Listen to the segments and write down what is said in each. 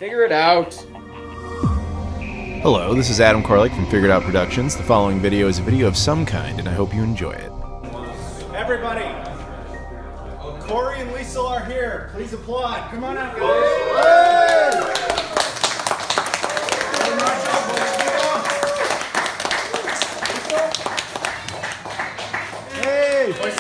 Figure it out. Hello, this is Adam Koralik from Figured Out Productions. The following video is a video of some kind, and I hope you enjoy it. Everybody, Corey and Lisle are here. Please applaud. Come on out, guys. Hey, Corey.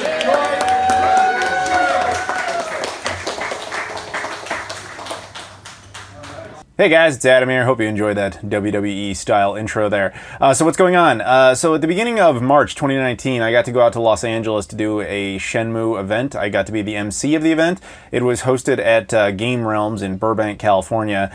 Hey guys, it's Adam here. Hope you enjoyed that WWE style intro there. So what's going on? So at the beginning of March 2019, I got to go out to Los Angeles to do a Shenmue event. I got to be the MC of the event. It was hosted at Game Realms in Burbank, California.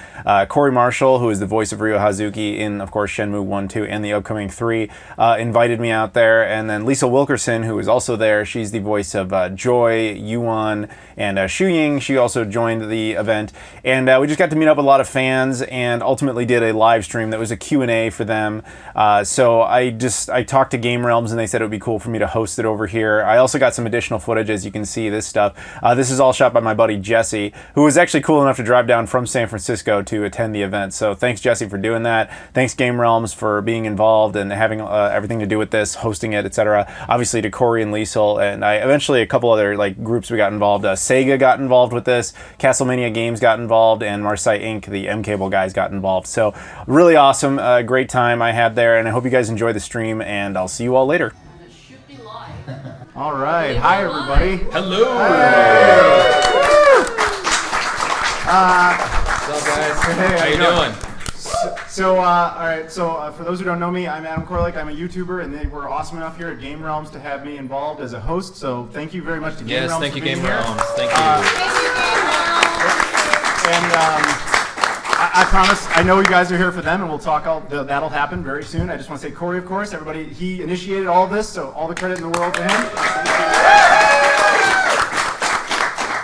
Corey Marshall, who is the voice of Ryo Hazuki in, of course, Shenmue I, II, and the upcoming 3, invited me out there. And then Lisles Wilkerson, who is also there, she's the voice of Joy, Yuan, and Shu Ying. She also joined the event. And we just got to meet up with a lot of fans and ultimately did a live stream that was a Q&A for them. So I talked to Game Realms and they said it would be cool for me to host it over here. I also got some additional footage, as you can see, this stuff. This is all shot by my buddy Jesse, who was actually cool enough to drive down from San Francisco to attend the event. So thanks Jesse for doing that. Thanks Game Realms for being involved and having everything to do with this, hosting it, etc. Obviously to Corey and Lisle, and eventually a couple other groups we got involved. Sega got involved with this, Castlemania Games got involved, and Marshall Inc., the M-Cable guys, got involved. So really awesome, great time I had there, and I hope you guys enjoy the stream, and I'll see you all later. All right, hi everybody. Hello. Hey. What's up, guys? Hey, how you doing? So, all right. So, for those who don't know me, I'm Adam Koralik. I'm a YouTuber, and they were awesome enough here at Game Realms to have me involved as a host. So, thank you very much to Game Realms. Yes, thank you, Game here. Realms. Thank you. And I promise, I know you guys are here for them, and we'll talk. That'll happen very soon. I just want to say, Corey, of course, everybody, he initiated all of this, so all the credit in the world to him.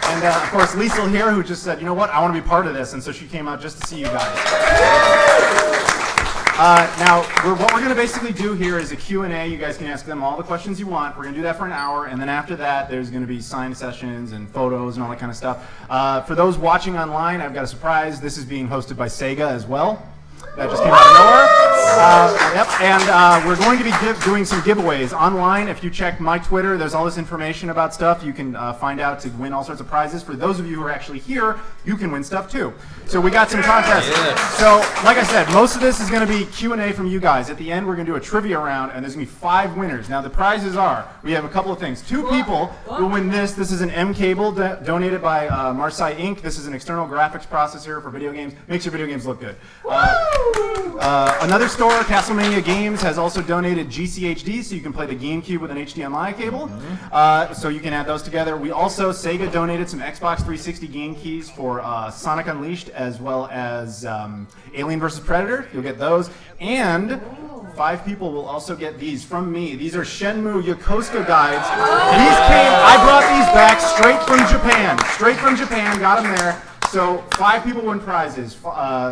And of course, Lisle here, who just said, you know what, I want to be part of this, and so she came out just to see you guys. Now, what we're going to basically do here is a Q&A. You guys can ask them all the questions you want. We're going to do that for an hour, and then after that, there's going to be sign sessions and photos and all that kind of stuff. For those watching online, I've got a surprise. This is being hosted by Sega as well. That just came out of nowhere. And we're going to be doing some giveaways online. If you check my Twitter, there's all this information about stuff. You can find out to win all sorts of prizes. For those of you who are actually here, you can win stuff too. So we got some contests. Yeah. So like I said, most of this is going to be Q&A from you guys. At the end, we're going to do a trivia round, and there's going to be 5 winners. Now the prizes are, we have a couple of things. 2 people will win this. This is an M-Cable donated by Marshall Inc. This is an external graphics processor for video games. Makes your video games look good. Another store, Castlemania Games, has also donated GCHD, so you can play the GameCube with an HDMI cable. So you can add those together. We also, Sega donated some Xbox 360 game keys for Sonic Unleashed, as well as Alien vs. Predator. You'll get those. And 5 people will also get these from me. These are Shenmue Yokosuka guides. I brought these back straight from Japan. Straight from Japan, got them there. So 5 people win prizes.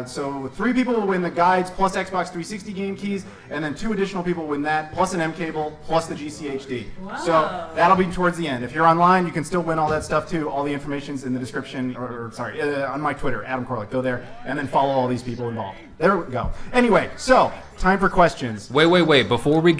So 3 people will win the guides plus Xbox 360 game keys, and then 2 additional people win that plus an M-Cable plus the GCHD. Wow. So that'll be towards the end. If you're online, you can still win all that stuff too. All the information's in the description, on my Twitter, Adam Koralik. Go there and then follow all these people involved. There we go. Anyway, so time for questions. Wait. Before we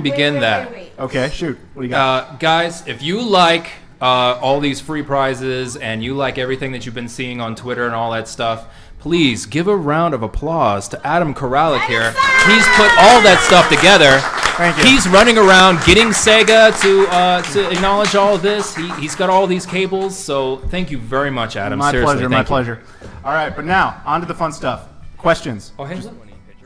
begin that. Okay, shoot. What do you got? Guys, if you like all these free prizes and you like everything that you've been seeing on Twitter and all that stuff, please give a round of applause to Adam Koralik here. He's put all that stuff together. Thank you. He's running around getting Sega to acknowledge all of this. He's got all these cables, so thank you very much, Adam. My Seriously, pleasure, my pleasure. All right, but now, on to the fun stuff. Questions. Oh, hey.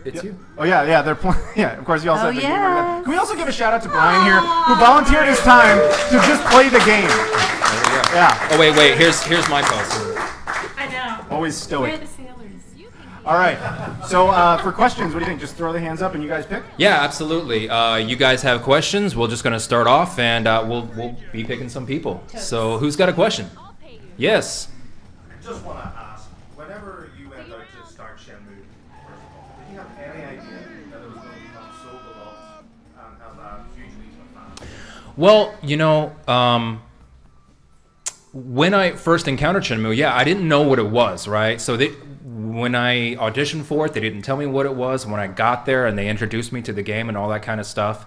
It's you. Oh yeah, they're yeah. Of course, you also have the gamer. Can we also give a shout out to Brian here, who volunteered his time to just play the game? There we go. Yeah. Oh wait. Here's my post. I know. Always stoic. We're the sailors. All right. So for questions, what do you think? Just throw the hands up and you guys pick. Yeah, absolutely. You guys have questions. We're just gonna start off, and we'll be picking some people. So who's got a question? Yes. I just want to ask, whenever you went out to start Shenmue, first of all, did you have any idea that it was going to become so beloved and have a huge legion of fans? Well, you know, when I first encountered Shenmue, yeah, I didn't know what it was, right? So when I auditioned for it, they didn't tell me what it was. When I got there and they introduced me to the game and all that kind of stuff,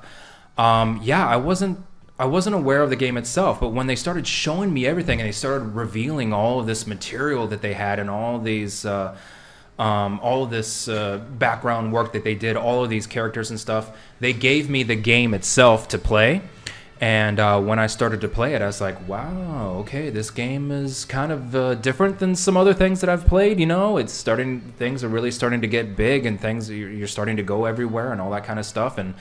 yeah, I wasn't aware of the game itself. But when they started showing me everything and they started revealing all of this material that they had and all of these, all of this background work that they did, all of these characters and stuff, they gave me the game itself to play. And when I started to play it, I was like, wow, okay, this game is kind of different than some other things that I've played, you know? Things are really starting to get big, and you're starting to go everywhere and all that kind of stuff. And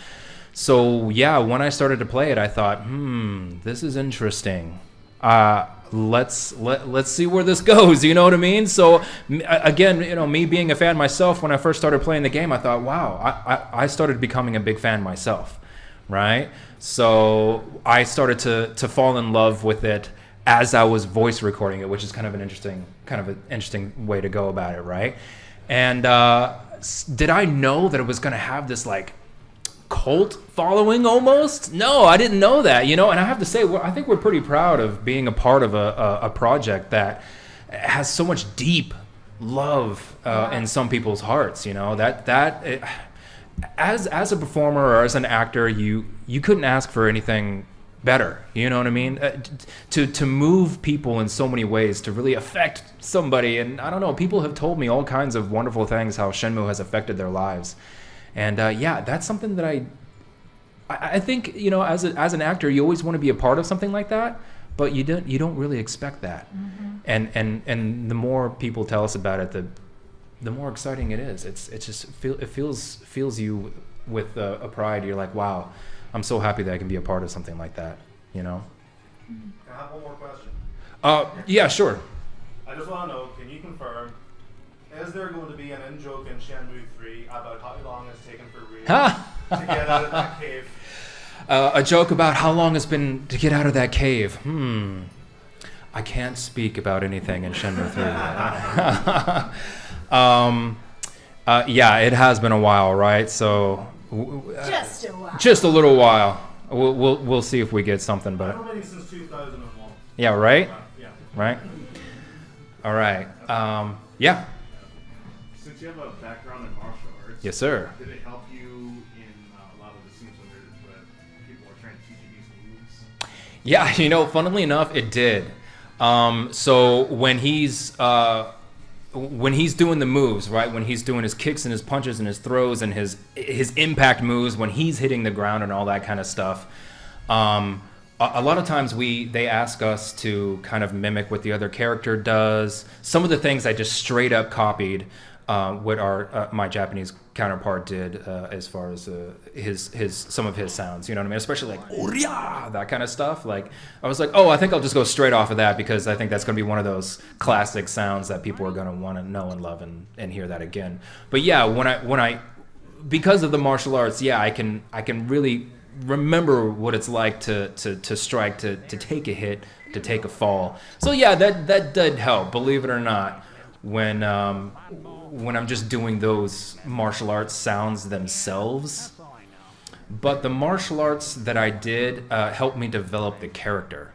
so, yeah, when I started to play it, I thought, this is interesting. Let's see where this goes, you know what I mean? So, again, you know, me being a fan myself, when I first started playing the game, I thought, wow, I started becoming a big fan myself, right? So I started to fall in love with it as I was voice recording it, which is kind of an interesting way to go about it, right? And did I know that it was going to have this like cult following almost? No, I didn't know that, you know. And I have to say, I think we're pretty proud of being a part of a project that has so much deep love in some people's hearts, you know. As a performer or as an actor, you couldn't ask for anything better, you know what I mean? To move people in so many ways, to really affect somebody. And I don't know, people have told me all kinds of wonderful things, how Shenmue has affected their lives. And yeah, that's something that I think, you know, as an actor, you always want to be a part of something like that, but you don't really expect that. And the more people tell us about it, the more exciting it is. It fills you with a pride. You're like, wow, I'm so happy that I can be a part of something like that, you know? Can I have one more question? Yeah, sure. I just want to know, can you confirm, is there going to be an in-joke in Shenmue III about how long it's taken for Ryu to get out of that cave? A joke about how long it's been to get out of that cave. I can't speak about anything in Shenmue III. Yeah, it has been a while, right? So Just a while. Just a little while. We'll see if we get something, but I've been waiting since 2001. yeah, right? Yeah. Right? All right. Yeah. Since you have a background in martial arts, Yes, sir. did it help you in a lot of the scenes when people are trying to teach you these moves? Yeah, you know, funnily enough, it did. So when he's doing the moves, right? When he's doing his kicks and his punches and his throws and his impact moves, when he's hitting the ground and all that kind of stuff, a lot of times they ask us to kind of mimic what the other character does. Some of the things I just straight up copied what my Japanese counterpart did as far as some of his sounds, you know what I mean? Especially like "Oria," that kind of stuff. Like I was like, oh, I think I'll just go straight off of that because I think that's going to be one of those classic sounds that people are going to want to know and love and hear that again. But yeah, when I because of the martial arts, yeah, I can really remember what it's like to strike, to take a hit, to take a fall. So yeah, that did help, believe it or not. When I'm just doing those martial arts sounds themselves. But the martial arts that I did helped me develop the character,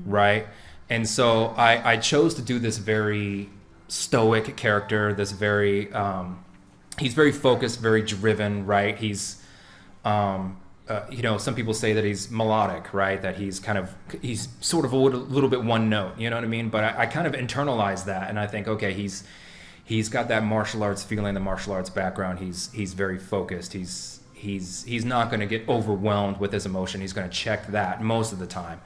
right? And so I chose to do this very stoic character, this very, he's very focused, very driven, right? He's, you know, some people say that he's melodic, right? That he's sort of a little bit one note, you know what I mean? But I kind of internalized that, and I think, okay, he's got that martial arts feeling, the martial arts background. He's very focused. He's not going to get overwhelmed with his emotion. He's going to check that most of the time.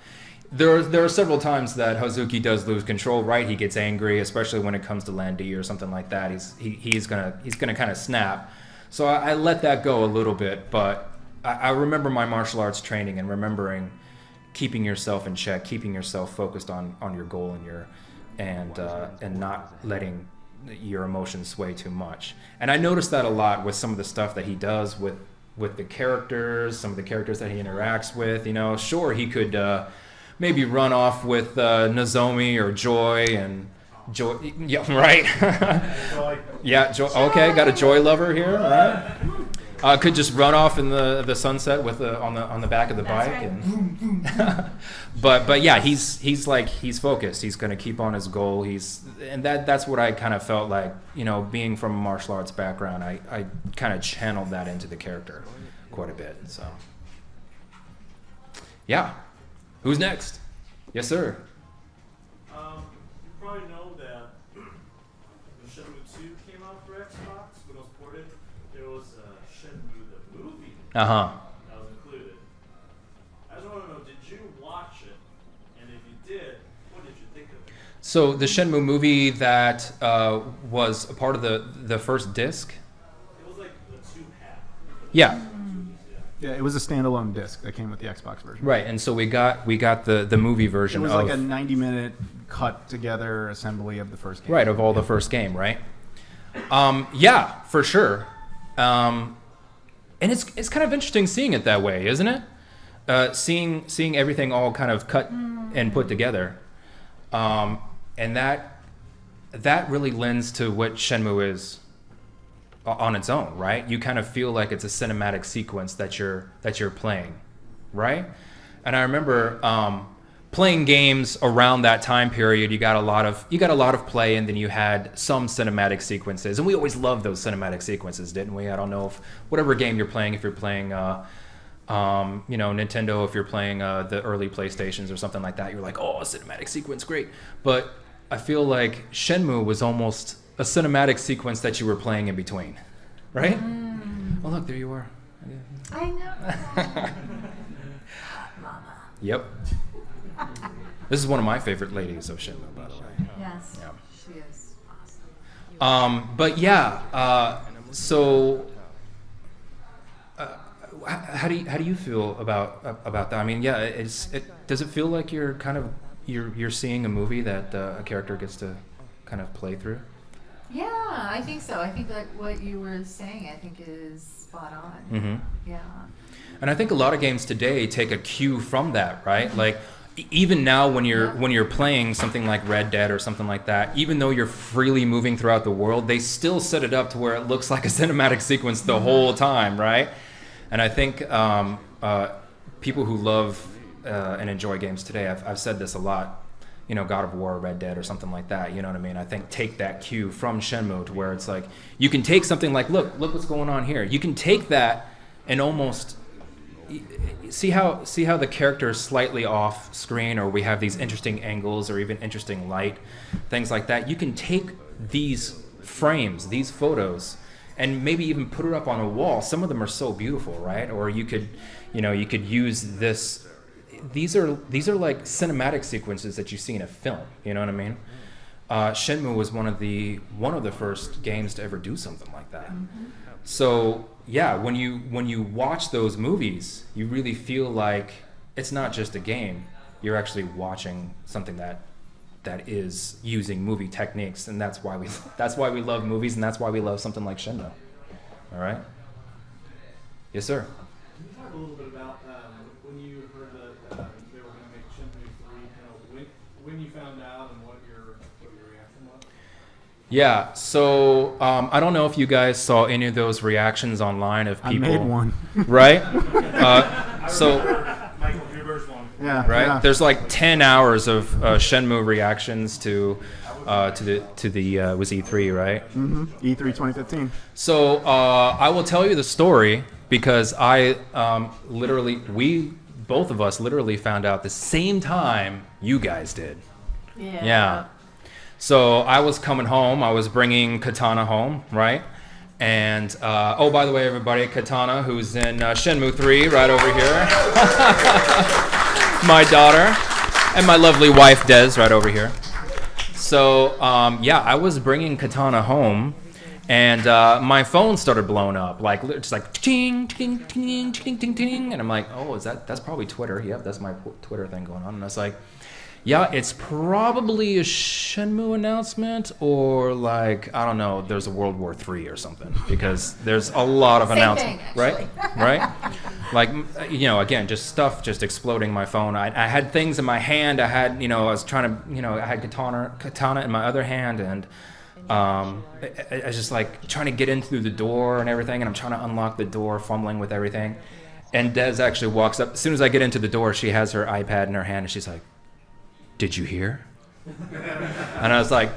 There are several times that Hazuki does lose control, right? He gets angry, especially when it comes to Landy or something like that. He's gonna kind of snap. So I let that go a little bit, but I remember my martial arts training and remembering keeping yourself in check, keeping yourself focused on your goal and not letting your emotions sway too much. And I noticed that a lot with some of the stuff that he does with the characters, some of the characters that he interacts with. You know, sure, he could maybe run off with Nozomi or Joy and Joy. Yeah, right. Yeah, Joy. Okay, got a Joy lover here, right? Could just run off in the sunset with on the back of the bike, right. and but yeah, he's focused. He's going to keep on his goal. And that's what I kind of felt like, you know, being from a martial arts background, I kind of channeled that into the character quite a bit. So yeah, who's next? Yes, sir. You probably know that when Shenmue II came out for Xbox, when it was ported, there was Shenmue the movie that was included. I just want to know, did you watch it? And if you did, what did you think of it? So the Shenmue movie that was a part of the first disc? It was like the 2-half. Yeah. Yeah, it was a standalone disc that came with the Xbox version. Right, and so we got the movie version. It was like a 90-minute cut together assembly of the first game. Right, of all the first game, right? Yeah, for sure. And it's kind of interesting seeing it that way, isn't it? Seeing everything all kind of cut and put together, and that really lends to what Shenmue is on its own, right? You kind of feel like it's a cinematic sequence that you're playing, right? And I remember playing games around that time period. You got a lot of play, and then you had some cinematic sequences, and we always loved those cinematic sequences, didn't we? I don't know if whatever game you're playing, if you're playing you know, Nintendo, if you're playing the early PlayStations or something like that, you're like, oh, a cinematic sequence, great. But I feel like Shenmue was almost a cinematic sequence that you were playing in between, right? Oh, look, there you are. I know. Mama. Yep. This is one of my favorite ladies of Shenmue, by the way. Yes, Yeah. she is awesome. But yeah, so how do you feel about that? I mean, yeah, does it feel like you're kind of you're seeing a movie that a character gets to kind of play through? Yeah, I think so. I think that what you were saying, I think, is spot on. Mm-hmm. Yeah. And I think a lot of games today take a cue from that, right? Like even now when you're playing something like Red Dead or something like that, even though you're freely moving throughout the world, they still set it up to where it looks like a cinematic sequence the whole time, right? And I think people who love and enjoy games today, I've said this a lot, you know, God of War, Red Dead, or something like that, you know what I mean? I think take that cue from Shenmue to where it's like, you can take something like, look what's going on here. You can take that and almost see how the character is slightly off screen, or we have these interesting angles or even interesting light, things like that. You can take these frames, these photos, and maybe even put it up on a wall. Some of them are so beautiful, right? Or you could use this. These are like cinematic sequences that you see in a film. You know what I mean? Shenmue was one of the first games to ever do something like that. Mm-hmm. So yeah, when you watch those movies, you really feel like it's not just a game. You're actually watching something that is using movie techniques, and that's why we love movies, and that's why we love something like Shenmue. All right. Yes, sir. Can you talk a little bit about when you heard that they were going to make Shenmue III, when you found out and what your reaction was? Yeah, so I don't know if you guys saw any of those reactions online of people. I made one. Right? So Michael Huber's one. Yeah. right, Yeah. there's like 10 hours of Shenmue reactions to the was E3, right? Mm-hmm. E3 2015. So I will tell you the story because both of us literally found out the same time you guys did. Yeah. So I was coming home. I was bringing Katana home, right? And oh, by the way, everybody, Katana, who's in Shenmue III, right over here. My daughter, and my lovely wife, Des, right over here. So yeah, I was bringing Katana home, and my phone started blowing up, like just like ting, ting, ting, ting, ting, ting, and I'm like, oh, that's probably Twitter? Yep, that's my Twitter thing going on. And I was like, yeah, it's probably a Shenmue announcement, or like, I don't know, there's a World War III or something, because there's a lot of announcements, right? Right? Like, you know, again, just exploding my phone. I had things in my hand. I had, I was trying to, I had katana in my other hand, and I was just like trying to get in through the door and everything, and I'm trying to unlock the door, fumbling with everything. And Des actually walks up. As soon as I get into the door, she has her iPad in her hand, and she's like, "Did you hear?" And I was like,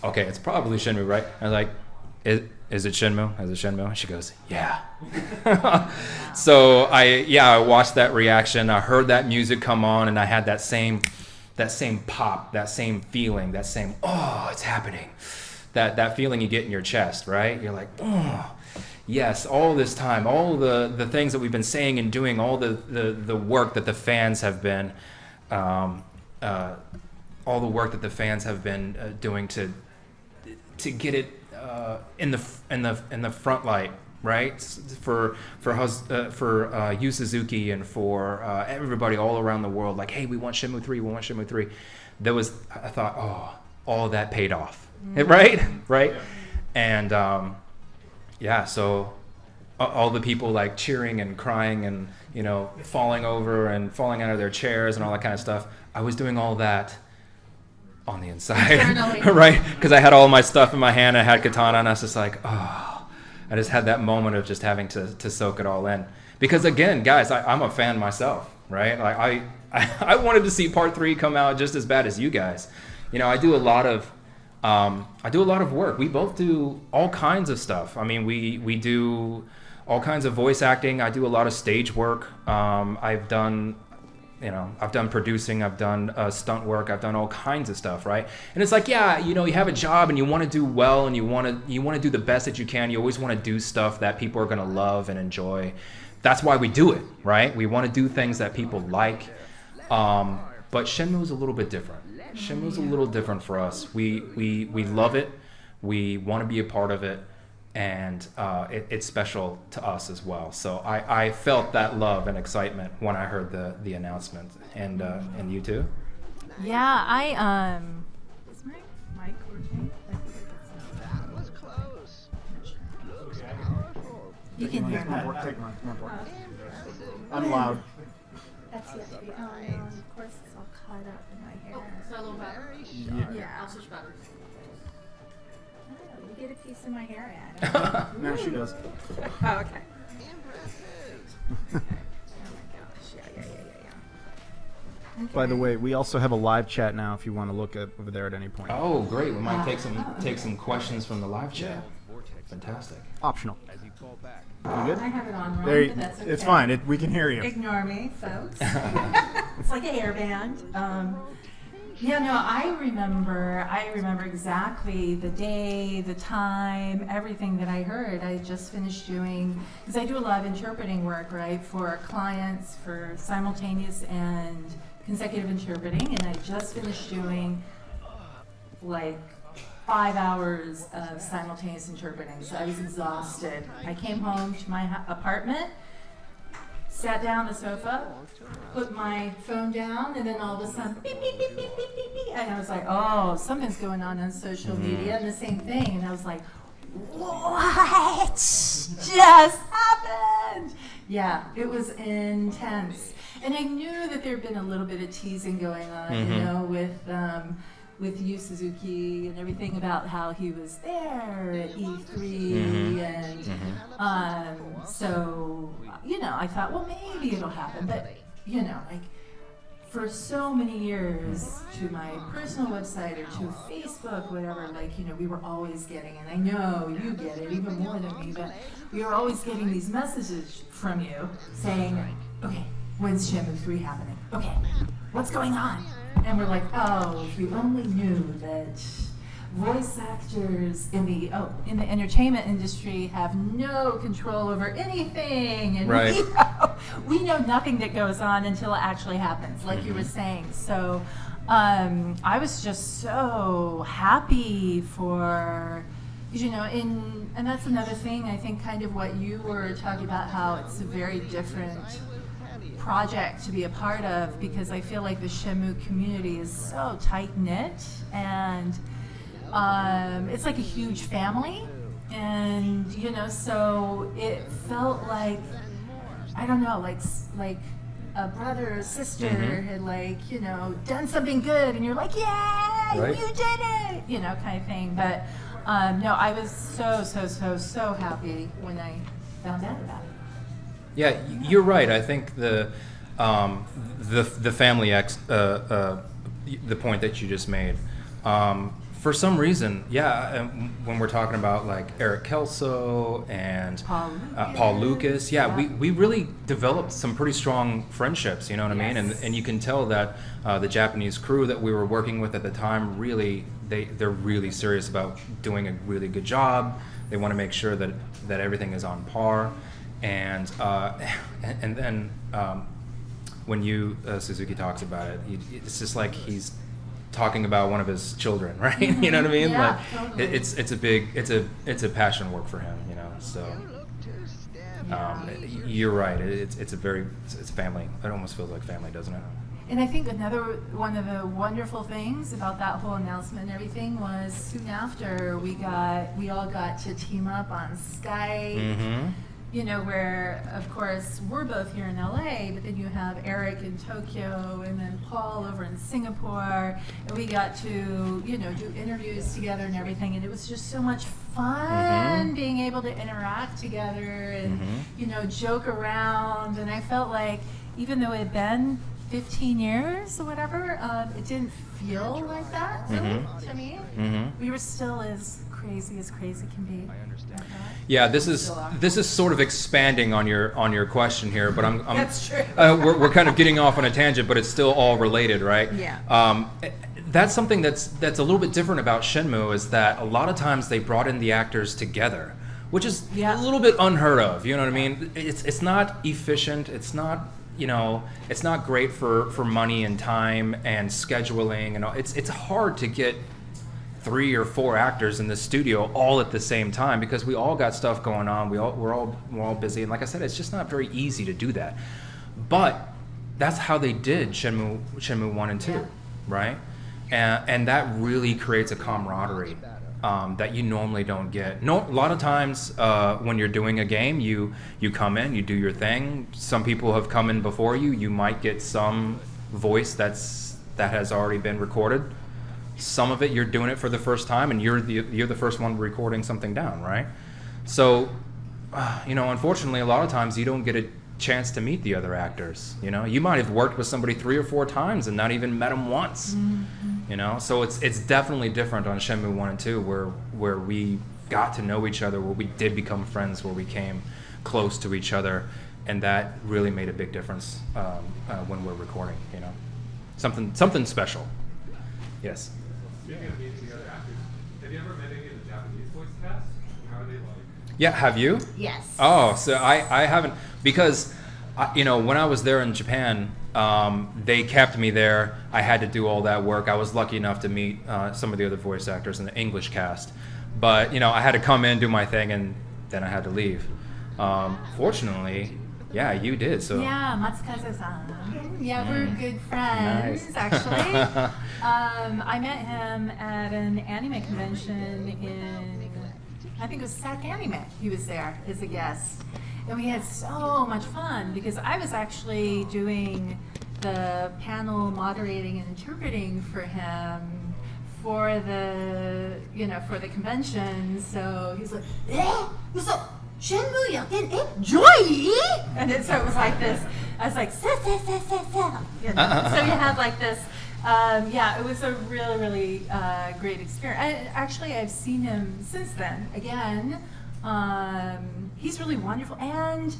"Okay, it's probably Shenmue, right?" I was like, Is it Shenmue? Is it Shenmue?" And she goes, "Yeah." So I watched that reaction. I heard that music come on, and I had that same pop, that same feeling, that same, oh, it's happening. That feeling you get in your chest, right? You're like, oh, yes, all this time, all the things that we've been saying and doing, all the work that the fans have been, all the work that the fans have been doing to get it in the front light, right? For Yu Suzuki and for everybody all around the world, like, hey, we want Shenmue 3, we want Shenmue 3. I thought, oh, all that paid off, right? And so all the people like cheering and crying and, you know, falling over and falling out of their chairs and all that kind of stuff. I was doing all that on the inside, right? Because I had all my stuff in my hand. I had katana, and I was just like, oh. I just had that moment of just having to soak it all in. Because again, guys, I'm a fan myself, right? Like I wanted to see Part 3 come out just as bad as you guys. You know, I do a lot of work. We both do all kinds of stuff. I mean, we do all kinds of voice acting. I do a lot of stage work. I've done producing, I've done stunt work, I've done all kinds of stuff, right? And it's like, yeah, you know, you have a job and you want to do well and you want to do the best that you can. You always want to do stuff that people are going to love and enjoy. That's why we do it, right? We want to do things that people like. But Shenmue is a little bit different. Shenmue is a little different for us. We love it. We want to be a part of it. And it's special to us as well. So I felt that love and excitement when I heard the announcement. And you too? Yeah, is my mic working? That was close. You can hear me. Take mine. I'm loud. That's yet to be on. Of course, it's all caught up in my hair. So a little better. Yeah. I'll switch batteries. You get a piece of my hair, Adam. No, she does. Oh, okay. Oh my gosh. Yeah. Okay. By the way, we also have a live chat now if you want to look over there at any point. Oh, great. We might take some questions from the live chat. Fantastic. Optional. You good? I have it on wrong, There, but that's okay. it's fine. We can hear you. Ignore me, folks. It's like a hairband. Yeah, no, I remember exactly the day, the time, everything that I heard. I just finished doing, because I do a lot of interpreting work, right, for clients, for simultaneous and consecutive interpreting, and I just finished doing like 5 hours of simultaneous interpreting, so I was exhausted. I came home to my apartment, sat down on the sofa, put my phone down, and then all of a sudden, beep, beep, beep, beep, beep, beep, beep. And I was like, oh, something's going on social media, and the same thing. And I was like, what just happened? Yeah, it was intense. And I knew that there had been a little bit of teasing going on, you know, with Yu Suzuki and everything about how he was there at E3 and so, you know, I thought, well, maybe it'll happen, but, you know, like, for so many years, to my personal website or to Facebook, whatever, like, you know, we were always getting, and I know you get it even more than me, but we were always getting these messages from you saying, okay, when's Shenmue 3 happening? Okay, what's going on? And we're like, oh, if we only knew that voice actors in the entertainment industry have no control over anything, and right. we know nothing that goes on until it actually happens, like you were saying. So I was just so happy for, you know, and that's another thing, I think, kind of what you were talking about, how it's a very different project to be a part of, because I feel like the Shenmue community is so tight-knit, and it's like a huge family, and, you know, so it felt like, I don't know, like a brother or sister had, like, you know, done something good, and you're like, yeah, right. You did it, you know, kind of thing. But no, I was so happy when I found out about it. Yeah, you're right. I think the family the point that you just made. For some reason, when we're talking about like Eric Kelso and Paul Lucas, we really developed some pretty strong friendships, you know what I mean? And you can tell that the Japanese crew that we were working with at the time, really, they're really serious about doing a really good job. They want to make sure that everything is on par. And then when Suzuki talks about it, it's just like he's talking about one of his children, right? You know what I mean? Yeah, like totally. it's a passion work for him, you know. So you're right. It's family. It almost feels like family, doesn't it? And I think another one of the wonderful things about that whole announcement and everything was soon after we all got to team up on Skype. Mm-hmm. You know, where of course we're both here in LA, but then you have Eric in Tokyo and then Paul over in Singapore, and we got to, you know, do interviews together and everything, and it was just so much fun being able to interact together and you know, joke around. And I felt like even though it had been 15 years or whatever, it didn't feel like that really to me. We were still as crazy can be. Yeah, this is sort of expanding on your question here, but I'm That's true. we're kind of getting off on a tangent, but it's still all related, right? Yeah. That's something that's a little bit different about Shenmue, is that a lot of times they brought in the actors together, which is a little bit unheard of. You know what I mean? It's not efficient. It's not, you know, it's not great for money and time and scheduling and all. It's hard to get 3 or 4 actors in the studio all at the same time, because we all got stuff going on. We're all busy, and like I said, it's just not very easy to do that. But that's how they did Shenmue I and II, right? And that really creates a camaraderie that you normally don't get. A lot of times when you're doing a game, you come in, you do your thing. Some people have come in before you. You might get some voice that has already been recorded. Some of it you're doing it for the first time, and you're the first one recording something down, right? So, you know, unfortunately, a lot of times you don't get a chance to meet the other actors. You know, you might have worked with somebody 3 or 4 times and not even met them once. You know, so it's definitely different on Shenmue I and II, where we got to know each other, where we did become friends, where we came close to each other, and that really made a big difference when we're recording. You know, something special. Yes. Speaking of meeting the other actors, have you ever met any of the Japanese voice cast? How are they like? Yeah, have you? Yes. Oh, so I haven't, because you know, when I was there in Japan, they kept me there. I had to do all that work. I was lucky enough to meet some of the other voice actors in the English cast, but you know, I had to come in, do my thing, and then I had to leave. Fortunately, yeah, you did. So yeah, Matsukaze-san. Yeah, we're good friends, Nice. actually. I met him at an anime convention in, I think it was SAC Anime. He was there as a guest. And we had so much fun because I was actually doing the panel moderating and interpreting for him for the, you know, for the convention. So he's like, Shenmue yakken, joy? And so it was like this. I was like, you know. So you had like this. Yeah, it was a really, really great experience. I've seen him since then again. He's really wonderful, and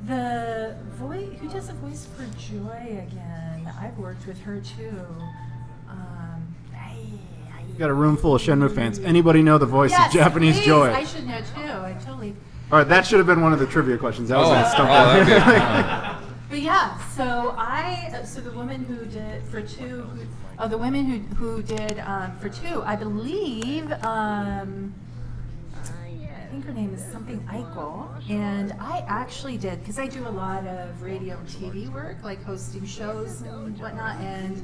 the voice who does the voice for Joy again. I've worked with her too. We've got a room full of Shenmue fans. Anybody know the voice of Japanese please. Joy? I should know too. I totally. All right, that should have been one of the trivia questions. That was a stump. But yeah, so the woman who did for 2, the women who did for 2, I believe. I think her name is something Eichel, and I actually did, because I do a lot of radio and TV work, like hosting shows and whatnot, and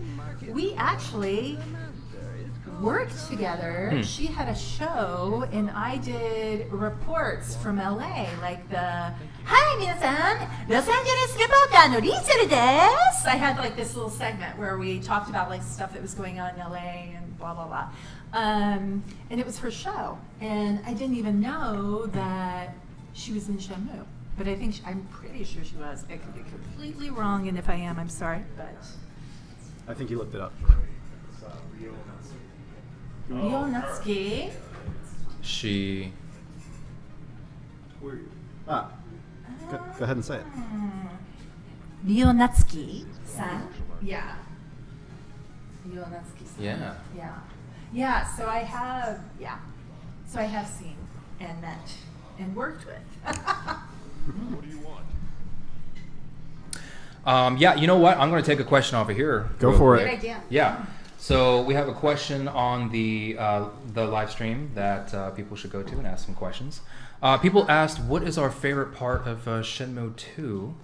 we actually worked together. She had a show, and I did reports from LA, like the "Hi, minasan, Los Angeles reporter no Lisles desu." I had like this little segment where we talked about like stuff that was going on in LA and blah blah blah. And it was her show, and I didn't even know that she was in Shenmue. But I think I'm pretty sure she was. I could be completely wrong, and if I am, I'm sorry. But I think you looked it up. Ryonatsuki. She. Ah, go ahead and say it. Ryonatsuki-san. Yeah. Ryonatsuki-san. Yeah. Yeah. Yeah. So I have. Yeah. So I have seen and met and worked with. What do you want? Yeah, you know what? I'm going to take a question off of here. Go for Good it. idea. Yeah. So we have a question on the live stream that people should go to and ask some questions. People asked, what is our favorite part of Shenmue II?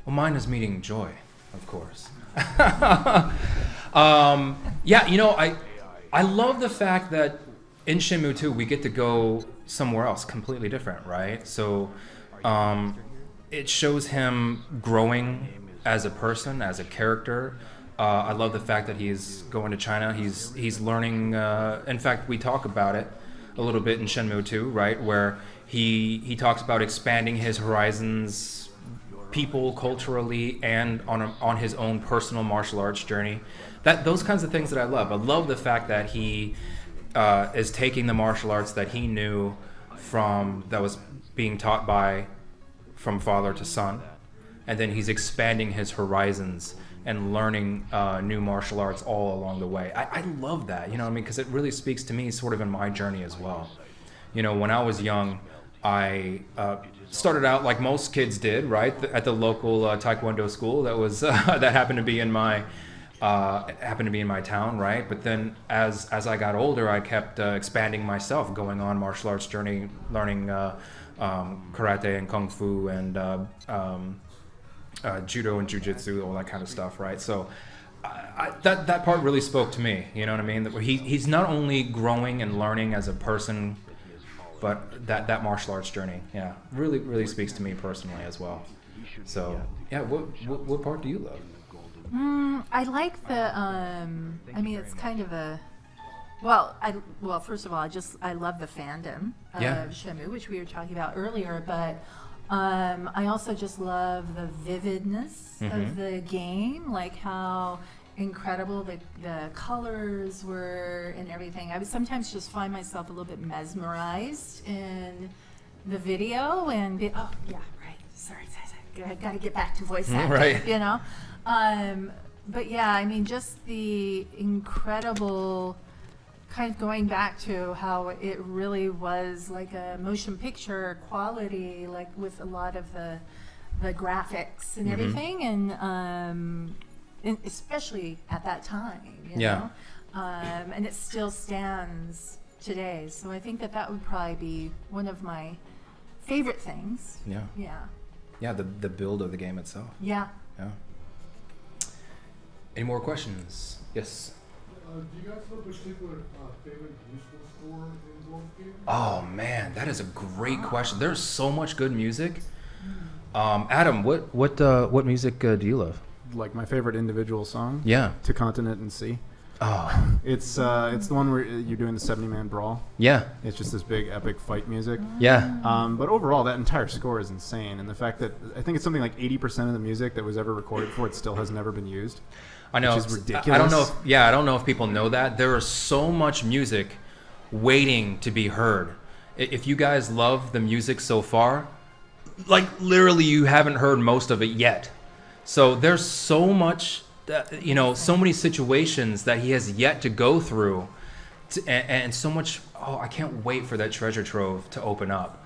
Well, mine is meeting Joy, of course. Yeah, you know, I love the fact that in Shenmue II we get to go somewhere else completely different, right? So it shows him growing as a person, as a character. I love the fact that he's going to China. He's learning. In fact, we talk about it a little bit in Shenmue 2, right, where he talks about expanding his horizons, people culturally, and on his own personal martial arts journey. Those kinds of things that I love. I love the fact that he is taking the martial arts that he knew that was being taught from father to son, and then he's expanding his horizons and learning new martial arts all along the way. I love that, you know what I mean? Because it really speaks to me sort of in my journey as well. You know, when I was young, I started out like most kids did, right, at the local Taekwondo school that was that happened to be in my town, right? But then as I got older, I kept expanding myself, going on martial arts journey, learning karate and kung fu and judo and jujitsu, all that kind of stuff, right? So that part really spoke to me, you know what I mean? That he's not only growing and learning as a person, but that martial arts journey, yeah, really speaks to me personally as well. So yeah, what part do you love? I like the. I mean, it's kind of a. Well, first of all, I love the fandom of Shenmue, which we were talking about earlier, but I also just love the vividness of the game, like how incredible the colors were and everything. I would sometimes just find myself a little bit mesmerized in the video and be, oh yeah, right, sorry, I gotta get back to voice acting, right. You know. But yeah, I mean, just the incredible kind of going back to how it really was like a motion picture quality, like with a lot of the graphics and everything, and especially at that time, you know? And it still stands today. So I think that would probably be one of my favorite things. Yeah. Yeah. Yeah, the build of the game itself. Yeah. Yeah. Any more questions? Yes. Do you guys have a particular favorite musical score in both games? Oh man, that is a great question. There's so much good music. Adam, what music do you love? Like my favorite individual song? Yeah. To Continent and Sea. Oh. It's the one where you're doing the 70-man brawl. Yeah. It's just this big epic fight music. Yeah. But overall, that entire score is insane, and the fact that I think it's something like 80% of the music that was ever recorded for it still has never been used. I know. Which is ridiculous. I don't know. I don't know if people know that there is so much music waiting to be heard. If you guys love the music so far, like literally, you haven't heard most of it yet. So there's so much, so many situations that he has yet to go through, and so much. Oh, I can't wait for that treasure trove to open up.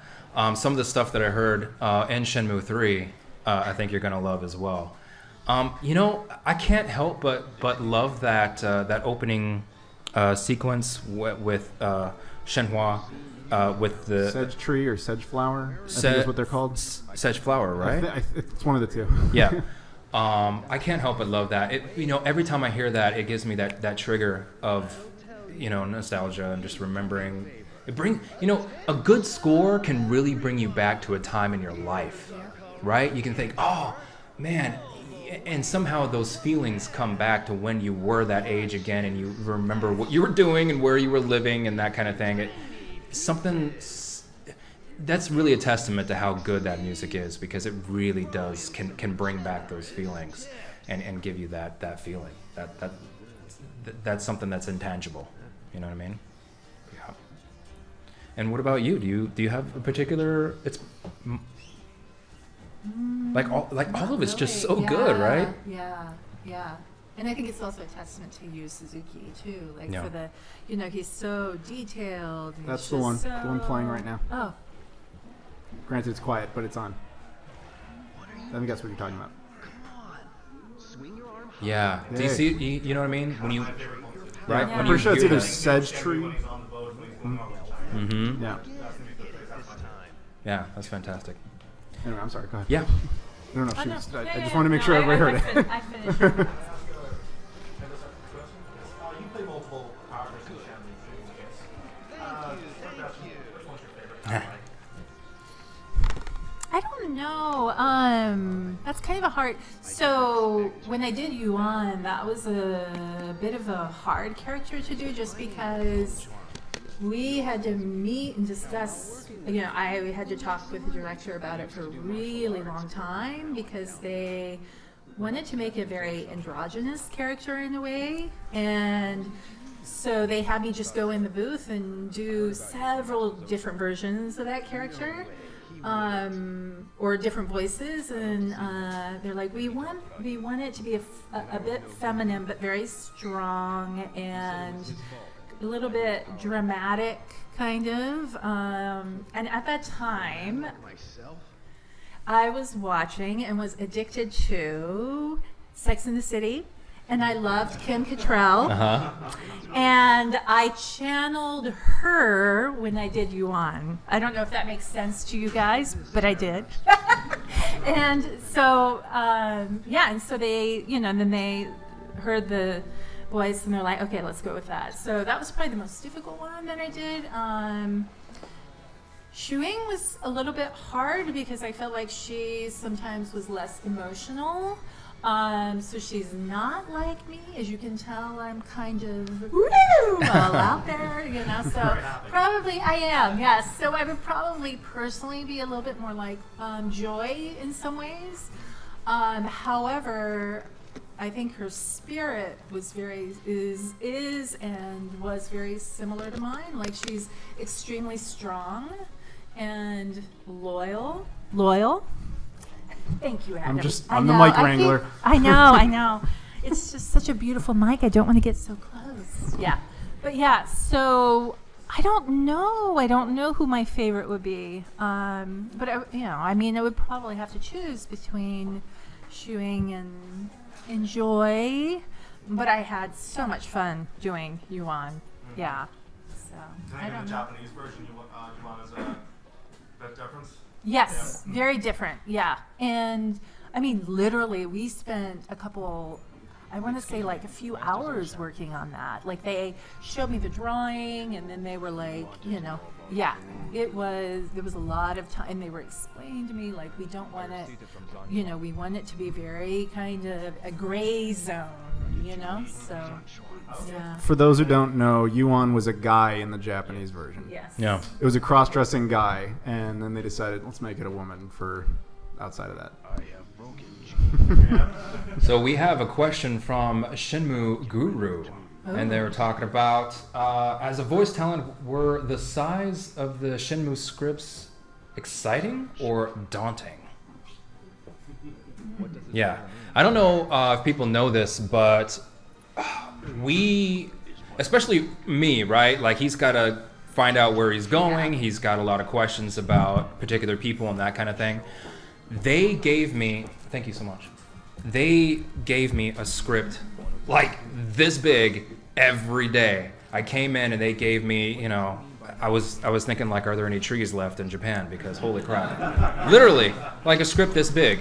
Some of the stuff that I heard in Shenmue III, I think you're gonna love as well. I can't help but love that opening sequence with Shenhua, with the sedge tree or sedge flower. I think is what they're called. Sedge flower, right? It's one of the two. Yeah. I can't help but love that. Every time I hear that, it gives me that trigger of, nostalgia and just remembering. A good score can really bring you back to a time in your life, right? You can think, oh man. And somehow those feelings come back to when you were that age again, and you remember what you were doing and where you were living and that kind of thing. that's really a testament to how good that music is, because it really does can bring back those feelings and give you that feeling. That's something that's intangible. You know what I mean? Yeah. And what about you? Do you have a particular? It's like all of it's just so good, right? Yeah. And I think it's also a testament to Yu Suzuki too. Like Yeah. for the, he's so detailed. and That's he's the one. just The one playing right now. Oh, Granted, it's quiet, but it's on. I think that's what you're talking about. Swing your arm. Yeah. Do you Hey. see? You know what I mean? When you Right. when I'm you pretty sure it's hear either that- Sedge Tree. When he's on the boat, when he's going off the Mhm. Yeah. Yeah, that's fantastic. Anyway, I'm sorry. Go ahead. Yeah. No, Oh, no. I just wanted to make sure everybody heard it. I finished. You play multiple characters in Shenmue. Which one's your favorite? I don't know. That's kind of a hard. So when I did Yuan, that was a bit of a hard character to do, just because we had to meet and discuss. I had to talk with the director about it for a really long time, because they wanted to make a very androgynous character in a way, and so they had me just go in the booth and do several different versions of that character. Or different voices, and they're like, we want it to be a bit feminine, but very strong and a little bit dramatic, kind of. And at that time, I was watching and was addicted to Sex and the City, and I loved Kim Cattrall. And I channeled her when I did Yuan. I don't know if that makes sense to you guys, but I did. And so, and so they, then they heard the voice and they're like, okay, let's go with that. So that was probably the most difficult one that I did. Shuing was a little bit hard because I felt like she sometimes was less emotional. So she's not like me. As you can tell, I'm kind of all out there, so probably I am, yes. So I would probably personally be a little bit more like Joy in some ways. However, I think her spirit was is and was very similar to mine. Like, she's extremely strong and loyal. Thank you, Adam. I'm the mic wrangler. I know. It's just such a beautiful mic. I don't want to get so close. Yeah. But yeah, so I don't know who my favorite would be. But I would probably have to choose between Shuing and Joy. But I had so much fun doing Yuan. Yeah. So I don't know. Japanese version, Yuan is a bit different. Yes, very different. Yeah. And I mean, literally, we spent I want to say like a few hours working on that. Like, they showed me the drawing and then they were like, there was a lot of time. They were explaining to me, like, we don't want it, we want it to be very kind of a gray zone, so, yeah. For those who don't know, Yuan was a guy in the Japanese version. Yes. Yeah. It was a cross-dressing guy, and then they decided, let's make it a woman for outside of that. So we have a question from Shenmue Guru, and they were talking about, as a voice talent, were the size of the Shenmue scripts exciting or daunting? Yeah. I don't know if people know this, but especially me, right? Like, he's got to find out where he's going. He's got a lot of questions about particular people and that kind of thing. They gave me, thank you so much. They gave me a script like this big every day. I came in and they gave me, I was thinking, like, are there any trees left in Japan? Because holy crap. Literally, like a script this big.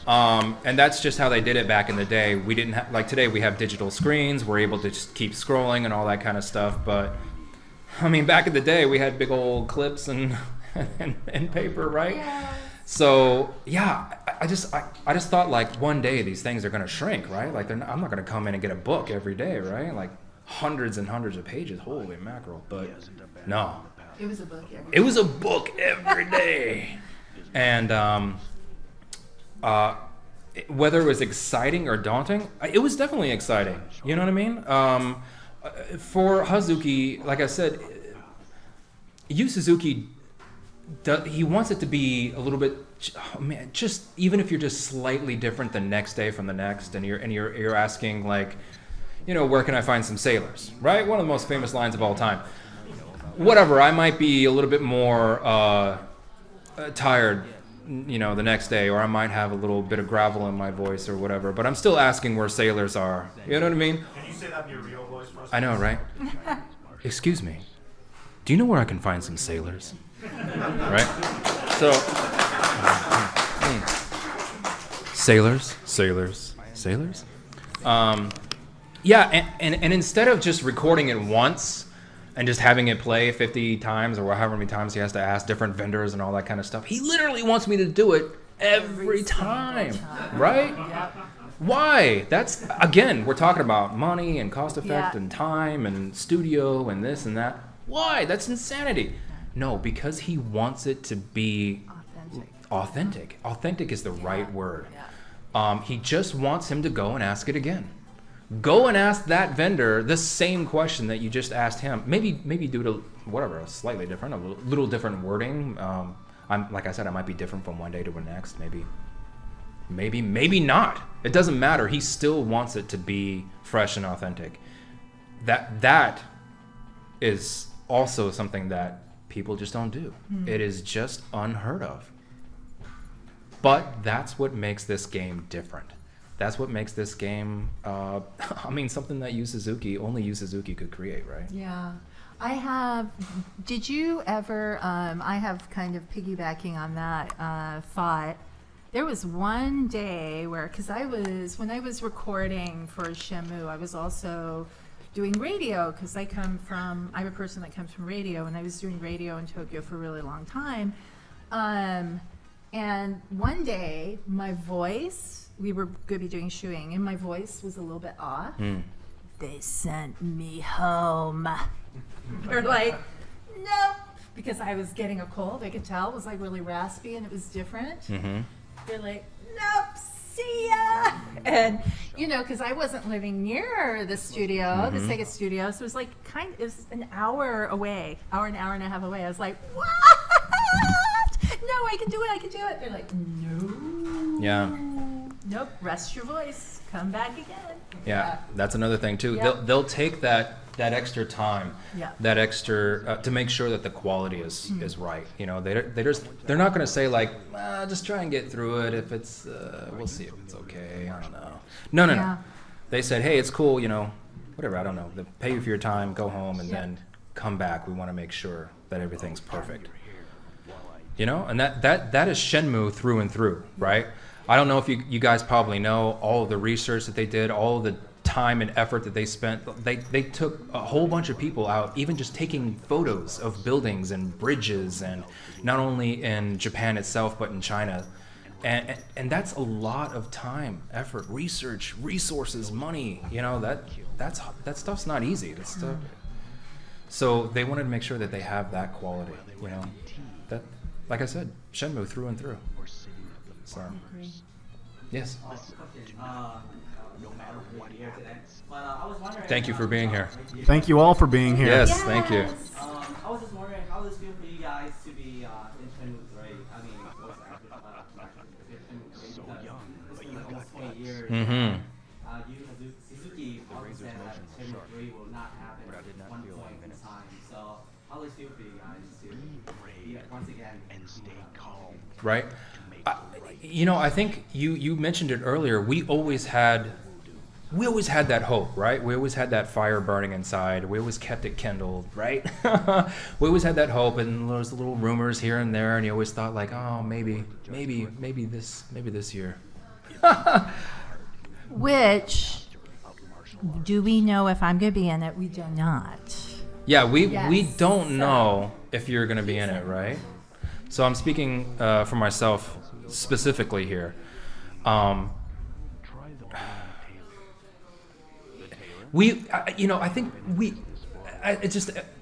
And that's just how they did it back in the day. We didn't have, like, today we have digital screens. We're able to just keep scrolling and all that kind of stuff. But I mean, back in the day, we had big old clips and paper, right? Yeah. So yeah, I just thought, like, one day these things are gonna shrink, right? Like, I'm not gonna come in and get a book every day, right? Like, hundreds and hundreds of pages. Holy mackerel! But no, It was a book every It was a book every day. And whether it was exciting or daunting, it was definitely exciting. You know what I mean? For Hazuki, like I said, Yu Suzuki, he wants it to be a little bit, oh man, just even if you're just slightly different the next day from the next, and you're asking like, you know, where can I find some sailors? Right? One of the most famous lines of all time. Whatever, I might be a little bit more tired, you know, the next day, or I might have a little bit of gravel in my voice or whatever, but I'm still asking where sailors are. You know what I mean? Can you say that in your real voice for us? I know, right? Excuse me. Do you know where I can find some sailors? Right? So, sailors. Yeah, and instead of just recording it once and just having it play 50 times or however many times he has to ask different vendors and all that kind of stuff, he literally wants me to do it every time. Right? Yep. Why? That's, again, we're talking about money and cost effect and time and studio and this and that. Why? That's insanity. No, because he wants it to be authentic. Authentic is the right word. He just wants him to go and ask it again. Go and ask that vendor the same question that you just asked him. Maybe do it a slightly different, a little different wording. Like I said, I might be different from one day to the next. Maybe not. It doesn't matter. He still wants it to be fresh and authentic. That is also something that people just don't do. It is just unheard of. But that's what makes this game different. That's what makes this game, something that only Yu Suzuki could create, right? Yeah. Did you ever, I have kind of piggybacking on that thought. There was one day where, when I was recording for Shenmue, I was also doing radio, because I'm a person that comes from radio, and I was doing radio in Tokyo for a really long time. And one day, my voice, we were going to be doing shoeing, and my voice was a little bit off. They sent me home. They're like, nope, because I was getting a cold. I could tell it was like really raspy, and it was different. They're like, nope, see ya. And, you know, because I wasn't living near the studio, the Sega studio, so it was like it was an hour away, an hour and a half away. I was like, what? No, I can do it. They're like, no. Yeah. Nope, rest your voice. Come back again. Yeah, that's another thing too. They'll take that extra time, that extra to make sure that the quality is right. You know, they're not going to say like, just try and get through it. If it's, we'll see if it's okay. I don't know. No. They said, hey, it's cool. You know, whatever. I don't know. They pay you for your time. Go home and then come back. We want to make sure that everything's perfect. You know, and that is Shenmue through and through, right? I don't know if you guys probably know all of the research that they did, all of the time and effort that they spent. They took a whole bunch of people out, even just taking photos of buildings and bridges, and not only in Japan itself, but in China. And that's a lot of time, effort, research, resources, money. You know, that stuff's not easy. That stuff. So they wanted to make sure that they have that quality, you know. That, like I said, Shenmue through and through. So, yes. Thank you for being here. Thank you all for being here. Yes, thank you. I was just wondering, how does it feel for you guys to be in Shenmue III? I mean, what's it's been almost 20 years. Suzuki always said that Shenmue III will not happen at one point in time. So, how does it feel for you guys to be once again and stay calm? Right. You know, I think you mentioned it earlier. We always had that hope, right? We always had that fire burning inside. We always kept it kindled, right? We always had that hope, and there was little rumors here and there, and you always thought like, oh, maybe this year. Which, do we know if I'm going to be in it? We do not. Yeah, we don't know if you're going to be in it, right? So I'm speaking for myself specifically here. I think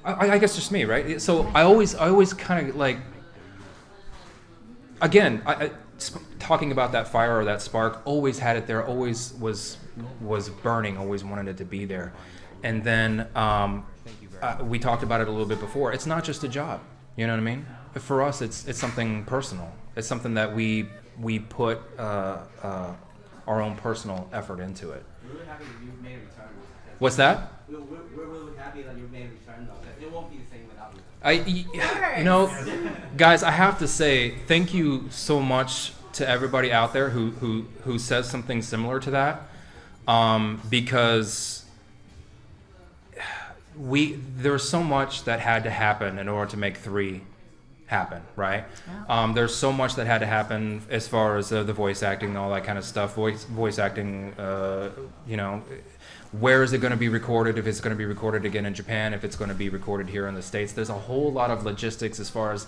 I guess just me, right? So I always kind of like, again, talking about that fire or that spark, always had it there, always was burning, always wanted it to be there. And then we talked about it a little bit before. It's not just a job, you know what I mean? For us, it's something personal. It's something that we put our own personal effort into it. We're really happy that you made a return. What's that? We're really happy that you made a return, though. It won't be the same without you. You know, guys, I have to say thank you so much to everybody out there who says something similar to that, because there's so much that had to happen in order to make 3 happen, right? Yeah. There's so much that had to happen as far as the voice acting and all that kind of stuff. Voice acting, you know, where is it going to be recorded? If it's going to be recorded again in Japan, if it's going to be recorded here in the States, there's a whole lot of logistics as far as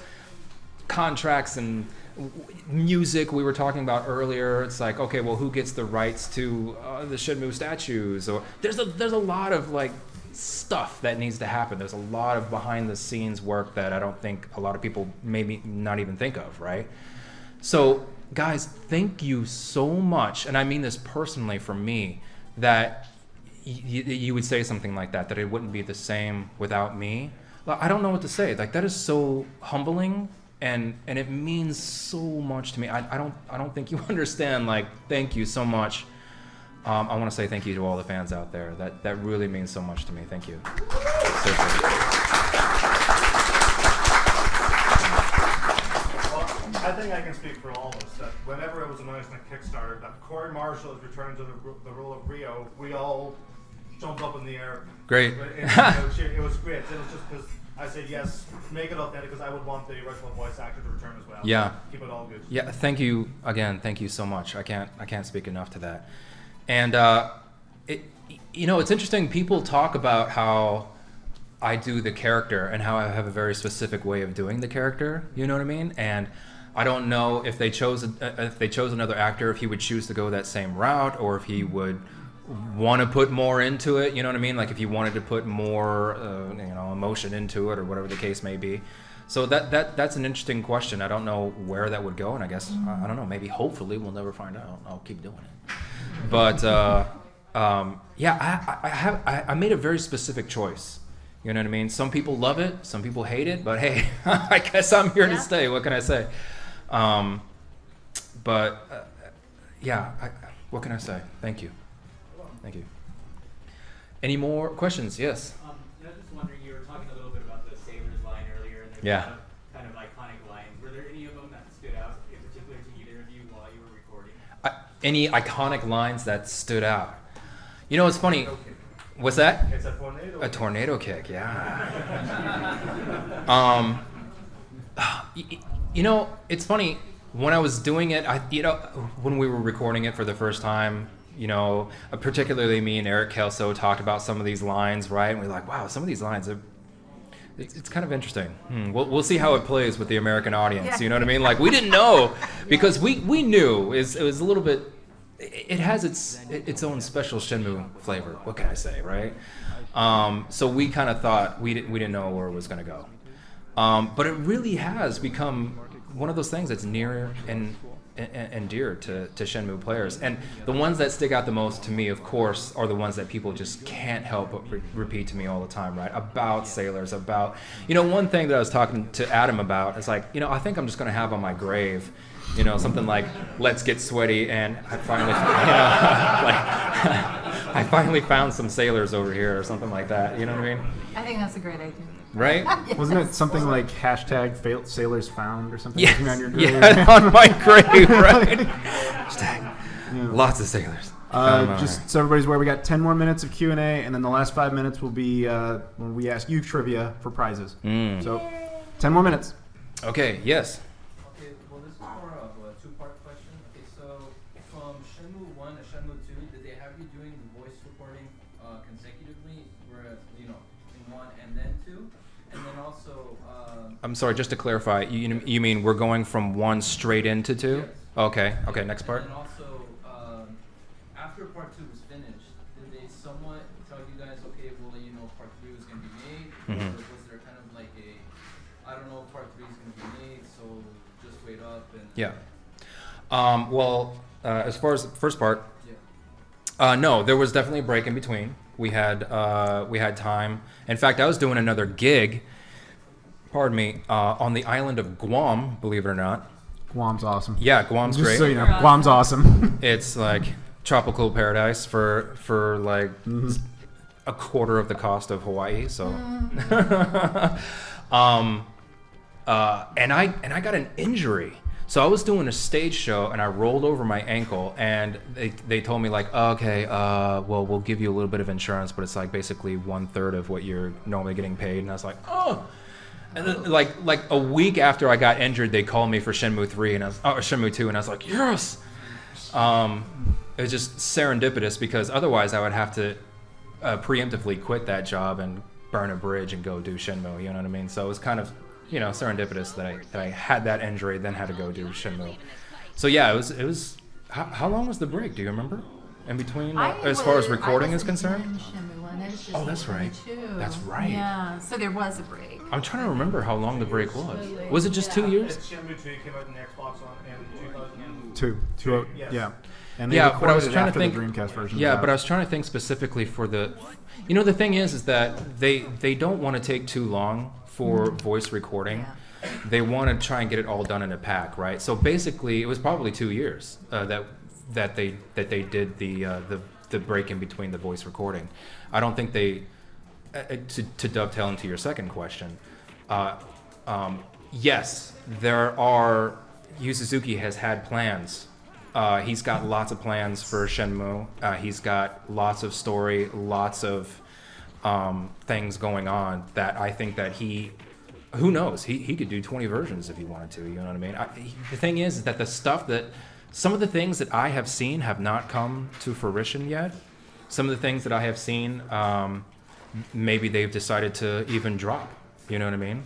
contracts and music we were talking about earlier. It's like, okay, well, who gets the rights to the Shenmue statues? Or there's a lot of like stuff that needs to happen. There's a lot of behind the scenes work that I don't think a lot of people maybe not even think of, right? So guys, thank you so much, and I mean this personally from me, that you would say something like that it wouldn't be the same without me. I don't know what to say. Like, that is so humbling, and it means so much to me. I don't think you understand. Like, thank you so much. I want to say thank you to all the fans out there. That really means so much to me. Thank you. Seriously. Well, I think I can speak for all of us that whenever it was announced on Kickstarter that Corey Marshall is returning to the role of Rio, we all jumped up in the air. Great. It was great. It was just because I said yes, make it authentic, because I would want the original voice actor to return as well. Yeah. Keep it all good. Yeah. Thank you again. Thank you so much. I can't speak enough to that. And you know, it's interesting. People talk about how I do the character and how I have a very specific way of doing the character. You know what I mean? And I don't know if they chose another actor, if he would choose to go that same route, or if he would want to put more into it. You know what I mean? Like if he wanted to put more, you know, emotion into it, or whatever the case may be. So that's an interesting question. I don't know where that would go, and I guess I don't know. Maybe hopefully we'll never find out. I'll keep doing it. But yeah, I made a very specific choice. You know what I mean? Some people love it, some people hate it. But hey, I guess I'm here to stay. What can I say? Yeah, what can I say? Thank you. Thank you. Any more questions? Yes. I was just wondering, you were talking a little bit about the Sailors line earlier, and there's kind of iconic lines. Were there any of them that stood out in particular to either of you while you were recording? Any iconic lines that stood out? You know, it's funny. What's that? It's a tornado. A tornado kick, yeah. You know, it's funny. When I was doing it, when we were recording it for the first time, you know, particularly me and Eric Kelso talked about some of these lines, right? And we're like, wow, some of these lines are, it's kind of interesting. We'll see how it plays with the American audience. You know what I mean? Like, we didn't know, because we knew it was a little bit, it has its own special Shenmue flavor. What can I say, right? So we kind of thought we didn't know where it was going to go. But it really has become one of those things that's near and dear to Shenmue players. And the ones that stick out the most to me, of course, are the ones that people just can't help but repeat to me all the time, right? About sailors, about, you know, one thing that I was talking to Adam about is like, you know, I think I'm just going to have on my grave, you know, something like, let's get sweaty, and I finally, you know, like, I finally found some sailors over here, or something like that, you know what I mean? I think that's a great idea. Right? Yes. Wasn't it something like hashtag sailors found or something? Yes. On your grave? Yeah, on my grave, right? Hashtag lots of sailors. Just so everybody's aware, we got 10 more minutes of Q&A, and then the last 5 minutes will be when we ask you trivia for prizes. So 10 more minutes. Okay, yes. Okay, well, this is more of a two-part question. Okay, so from Shenmue I to Shenmue II, did they have you doing the voice recording consecutively, whereas, you know, in 1 and then 2? And then also... I'm sorry, just to clarify, you mean we're going from 1 straight into 2? Yes. Okay, next part. And then also, after part 2 was finished, did they somewhat tell you guys, okay, well, you know, part 3 was going to be made? Or was there wait up and Yeah. Well, as far as the first part, no, there was definitely a break in between. We had time. In fact, I was doing another gig, pardon me, on the island of Guam, believe it or not. Guam's awesome. Yeah, Guam's Just great. so you know, Guam's awesome. It's like tropical paradise for like a quarter of the cost of Hawaii. So, and I got an injury. So I was doing a stage show and I rolled over my ankle, and they told me like, okay, well, we'll give you a little bit of insurance, but it's like basically 1/3 of what you're normally getting paid. And I was like, oh. And then, like a week after I got injured, they called me for Shenmue III or Shenmue II, and I was like, yes. It was just serendipitous, because otherwise I would have to preemptively quit that job and burn a bridge and go do Shenmue. You know what I mean? So it was kind of, you know, serendipitous that I had that injury, then had to go do Shenmue. So yeah, it was. How long was the break? Do you remember? In between, as far as recording is concerned. Oh, that's right. That's right. Yeah, so there was a break. I'm trying to remember how long the break was. Was it just 2 years? Shenmue II came out on the Xbox in 2000. Two. Yes. Yeah. And they Yeah, but I was recorded it trying to after think. the Dreamcast version. Yeah, but I was trying to think specifically for the. You know, the thing is that they don't want to take too long for voice recording. They want to try and get it all done in a pack, right? So basically, it was probably 2 years that they did the break in between the voice recording. I don't think they. To dovetail into your second question, yes, there are. Yu Suzuki has had plans. He's got lots of plans for Shenmue. He's got lots of story, lots of things going on that I think that who knows, he could do 20 versions if he wanted to, you know what I mean? The thing is that some of the things that I have seen have not come to fruition yet. Some of the things that I have seen, maybe they've decided to even drop, you know what I mean?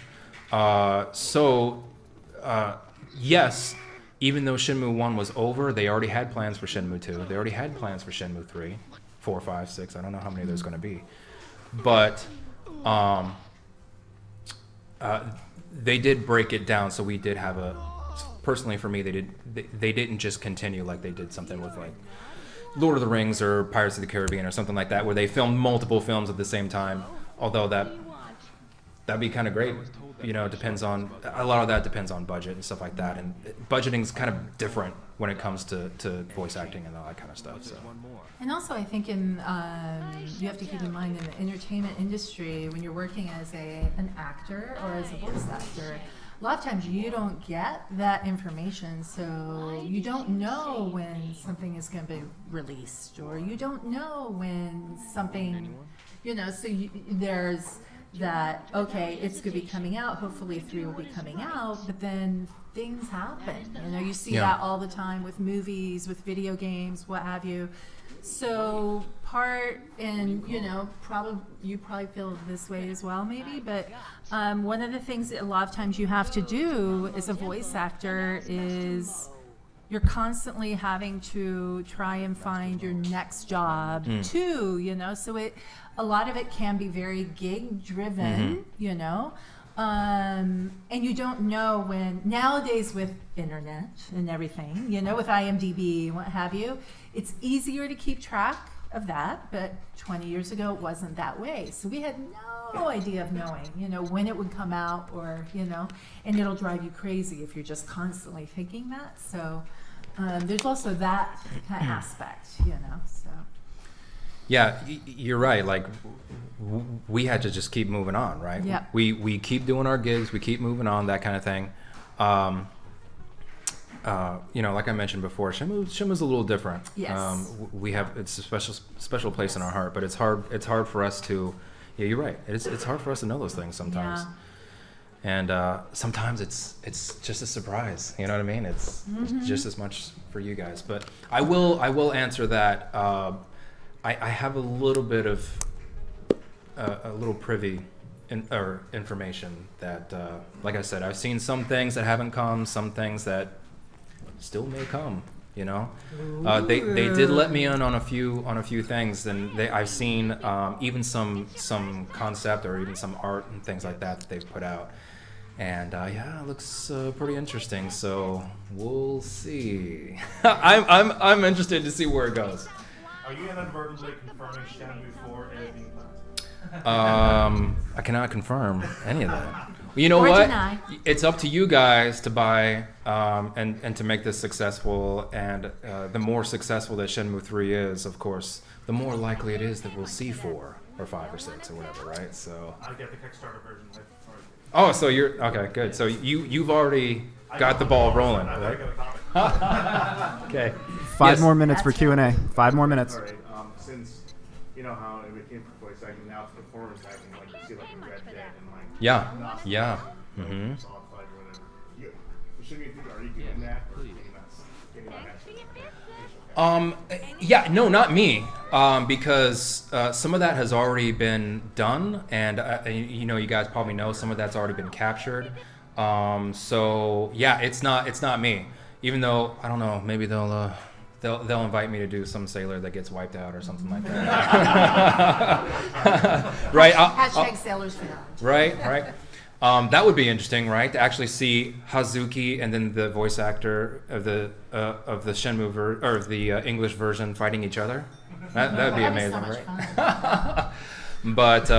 Yes, even though Shenmue 1 was over, they already had plans for Shenmue 2. They already had plans for Shenmue 3, 4, 5, 6. I don't know how many there's going to be. But they did break it down, so we did have personally for me, they didn't just continue like they did something with like Lord of the Rings or Pirates of the Caribbean or something like that, where they filmed multiple films at the same time. Although that'd be kind of great. You know, a lot of that depends on budget and stuff like that, and budgeting is kind of different when it comes to voice acting and all that kind of stuff. So. And also, I think you have to keep in mind in the entertainment industry, when you're working as an actor or as a voice actor, a lot of times you don't get that information, so you don't know when something is going to be released, or you don't know when something, you know, so there's that, okay, it's going to be coming out, hopefully 3 will be coming out, but then things happen. You know, you see that all the time with movies, with video games, what have you. So you know, you probably feel this way as well, maybe, but one of the things that a lot of times you have to do as a voice actor is you're constantly having to try and find your next job too, you know, so a lot of it can be very gig driven, you know, and you don't know when, nowadays with internet and everything, you know, with IMDb and what have you, it's easier to keep track of that, but 20 years ago it wasn't that way. So we had no idea of knowing, you know, when it would come out, or, you know, and it'll drive you crazy if you're just constantly thinking that. So there's also that kind of aspect, you know, so. Yeah, you're right. Like, we had to just keep moving on, right? Yeah. We keep doing our gigs, we keep moving on, that kind of thing. You know, like I mentioned before, Shenmue's a little different. Yes. It's a special place in our heart, but it's hard for us to. Yeah, you're right. It's hard for us to know those things sometimes. Yeah. And sometimes it's just a surprise. You know what I mean? It's just as much for you guys. But I will answer that. I have a little bit of a little privy information that, like I said, I've seen some things that haven't come, some things that still may come. You know, they did let me in on a few things, and I've seen even some concept or even some art and things like that they've put out. And yeah, it looks pretty interesting. So we'll see. I'm interested to see where it goes. Are you inadvertently confirming Shenmue IV is being planned? I cannot confirm any of that. You know Or what? deny. It's up to you guys to buy and to make this successful. And the more successful that Shenmue III is, of course, the more likely it is that we'll see 4 or 5 or 6 or whatever, right? So. I'll get the Kickstarter version. Oh, so you're okay. Good. So you've already got the ball rolling, right? Okay. 5 more minutes for Q&A. 5 more minutes. All right. Since you know how it became for voice acting, now it's performance acting, like you see like in Red Dead and like Yeah. Solid Fight or whatever. Are you doing that? Or getting that Yeah, no, not me, because some of that has already been done, and you know, you guys probably know some of that's already been captured. So yeah, it's not me. Even though I don't know, maybe they'll invite me to do some sailor that gets wiped out or something like that. Right? Hashtag sailors for now. Right. That would be interesting, right? To actually see Hazuki and then the voice actor of the Shenmue or the English version fighting each other. That would be amazing, so much right? fun. But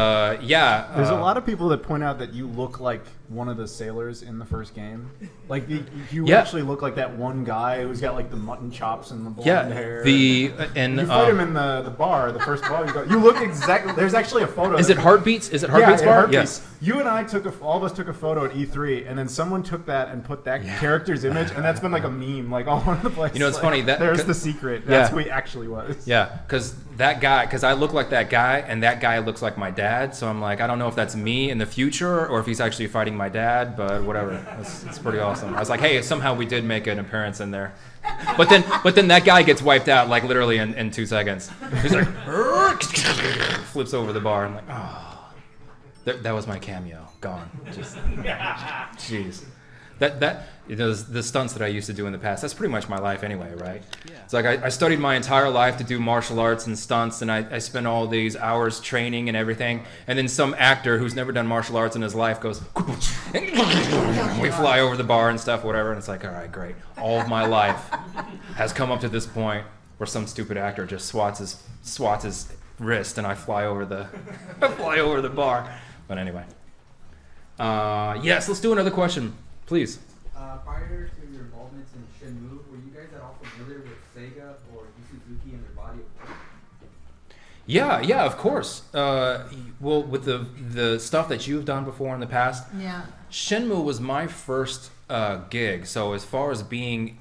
yeah, There's a lot of people that point out that you look like one of the sailors in the first game. Like you actually look like that one guy who's got like the mutton chops and the blonde hair. You fight him in the bar, the first bar. You look exactly. There's actually a photo. Is it Heartbeats? Is it Heartbeats bar? Heartbeats. Yes. You and I all of us took a photo at E3, and then someone took that and put that character's image, and that's been like a meme, like all over the place. You know, it's like, funny that there's the secret. That's who he actually was. Yeah, because I look like that guy, and that guy looks like my dad. So I'm like, I don't know if that's me in the future or if he's actually fighting my dad, but whatever. It's pretty awesome. I was like, hey, somehow we did make an appearance in there. But then that guy gets wiped out like literally in 2 seconds. He's like, flips over the bar. I'm like, oh, that was my cameo. Gone. Just, jeez. That the stunts that I used to do in the past, that's pretty much my life anyway, right? It's like I studied my entire life to do martial arts and stunts, and I spent all these hours training and everything, and then some actor who's never done martial arts in his life goes, we fly over the bar and stuff, whatever, and it's like, all right, great. All of my life has come up to this point where some stupid actor just swats his wrist, and I fly over the bar. But anyway. Yes, let's do another question. Please. Prior to your involvements in Shenmue, were you guys at all familiar with Sega or Suzuki and their body of work? Yeah, of course. Well, with the stuff that you've done before in the past, Shenmue was my first gig. So as far as being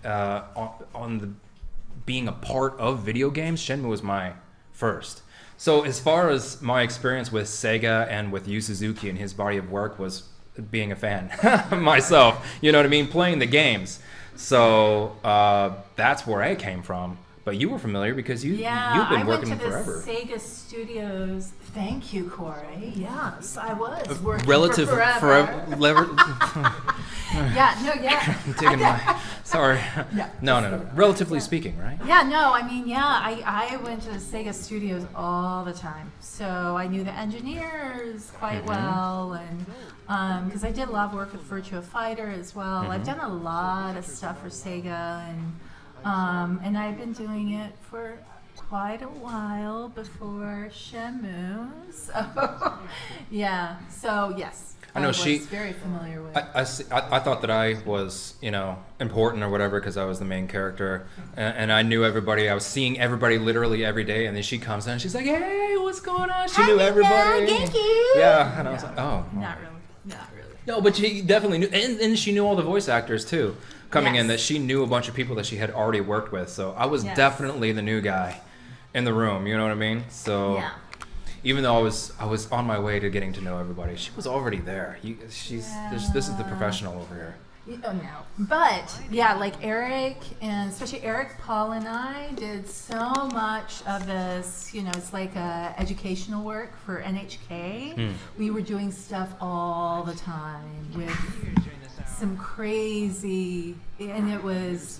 being a part of video games, Shenmue was my first. So as far as my experience with Sega and with Yu Suzuki and his body of work was being a fan myself, you know what I mean, playing the games. So that's where I came from. But you were familiar because you've been working forever. I went to the Sega Studios. Thank you, Corey. Yes, I was working relative for forever. Taking my sorry. No. Relatively speaking, right? Yeah, no, I mean, I went to the Sega Studios all the time. So I knew the engineers quite well, and because I did a lot of work with Virtua Fighter as well. I've done a lot of stuff for Sega, and I've been doing it for quite a while before Shenmue. So yes. I know was very familiar with. I thought that I was, important or whatever because I was the main character, and I knew everybody. I was seeing everybody literally every day, and then she comes in and she's like, "Hey, what's going on?" She knew everybody. Thank you. Yeah, and I was like, "Oh." Not really. No, but she definitely knew, and she knew all the voice actors too, coming in. That she knew a bunch of people that she had already worked with. So I was definitely the new guy in the room. You know what I mean? So. Even though I was on my way to getting to know everybody, she was already there. This is the professional over here. Oh no, but like Eric and especially Eric, Paul, and I did so much of this. It's like educational work for NHK. We were doing stuff all the time with some crazy, and it was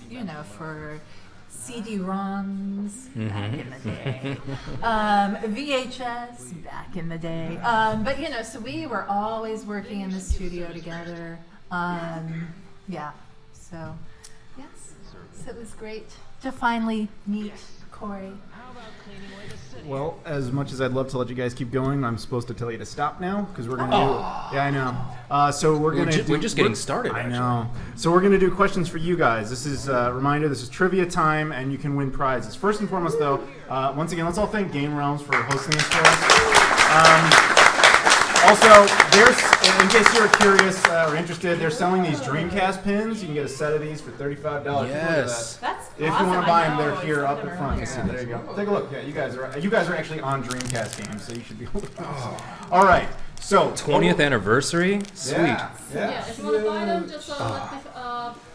for CD-ROMs back in the day, VHS back in the day. But you know, so we were always working in the studio together. Yeah, so yes, so it was great to finally meet Corey. Well, as much as I'd love to let you guys keep going, I'm supposed to tell you to stop now because we're going to do. Yeah, I know. So we're just getting started. I know. So we're going to do questions for you guys. This is a reminder. This is trivia time, and you can win prizes. First and foremost, though, once again, let's all thank Game Realms for hosting this for us. Also, in case you're curious or interested, they're selling these Dreamcast pins. You can get a set of these for $35. Yes. That's if awesome. you want to buy them, they're I here know. up at front. Yeah, there you go. Take a look. Yeah, you guys are actually on Dreamcast games, so you should be able to. All right. So 20th anniversary. Sweet. Yeah. Yeah, if you want to buy them, just let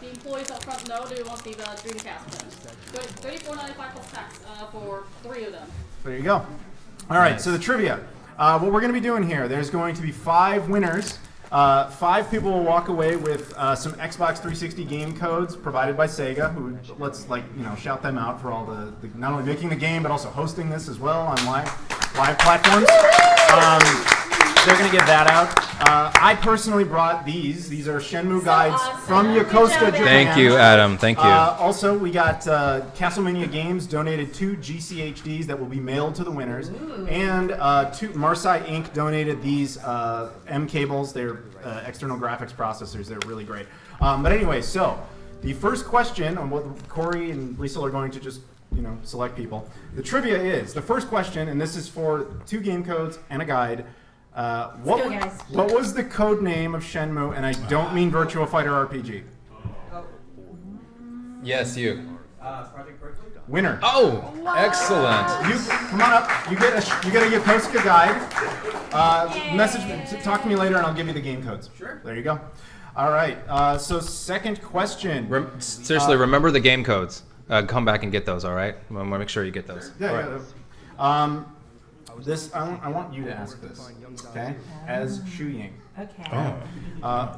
the employees up front know they want the Dreamcast pins. $34.95 plus tax for 3 of them. There you go. All right. So the trivia. What we're going to be doing here, there's going to be 5 winners. 5 people will walk away with some Xbox 360 game codes provided by Sega. Who let's shout them out for all the not only making the game but also hosting this as well on live platforms. They're going to get that out. I personally brought these. These are Shenmue guides awesome. from Yokosuka, Japan. Thank you, Adam. Thank you. Also, we got Castlemania Games donated 2 GCHDs that will be mailed to the winners. Ooh. And Marsai Inc. donated these M cables. They're external graphics processors. They're really great. But anyway, so the first question on what Corey and Lisle are going to just select people. The trivia is, the first question, and this is for 2 game codes and a guide. What was the code name of Shenmue? And I don't mean Virtua Fighter RPG. Yes, you. Project Berkeley? Winner. Oh, excellent. You come on up. You get a Yokosuka guide. Talk to me later, and I'll give you the game codes. Sure. There you go. All right. So second question. Seriously, remember the game codes. Come back and get those. All right. I want to make sure you get those. Yeah. All right. I want you to ask this, okay? As Shu Ying. Okay.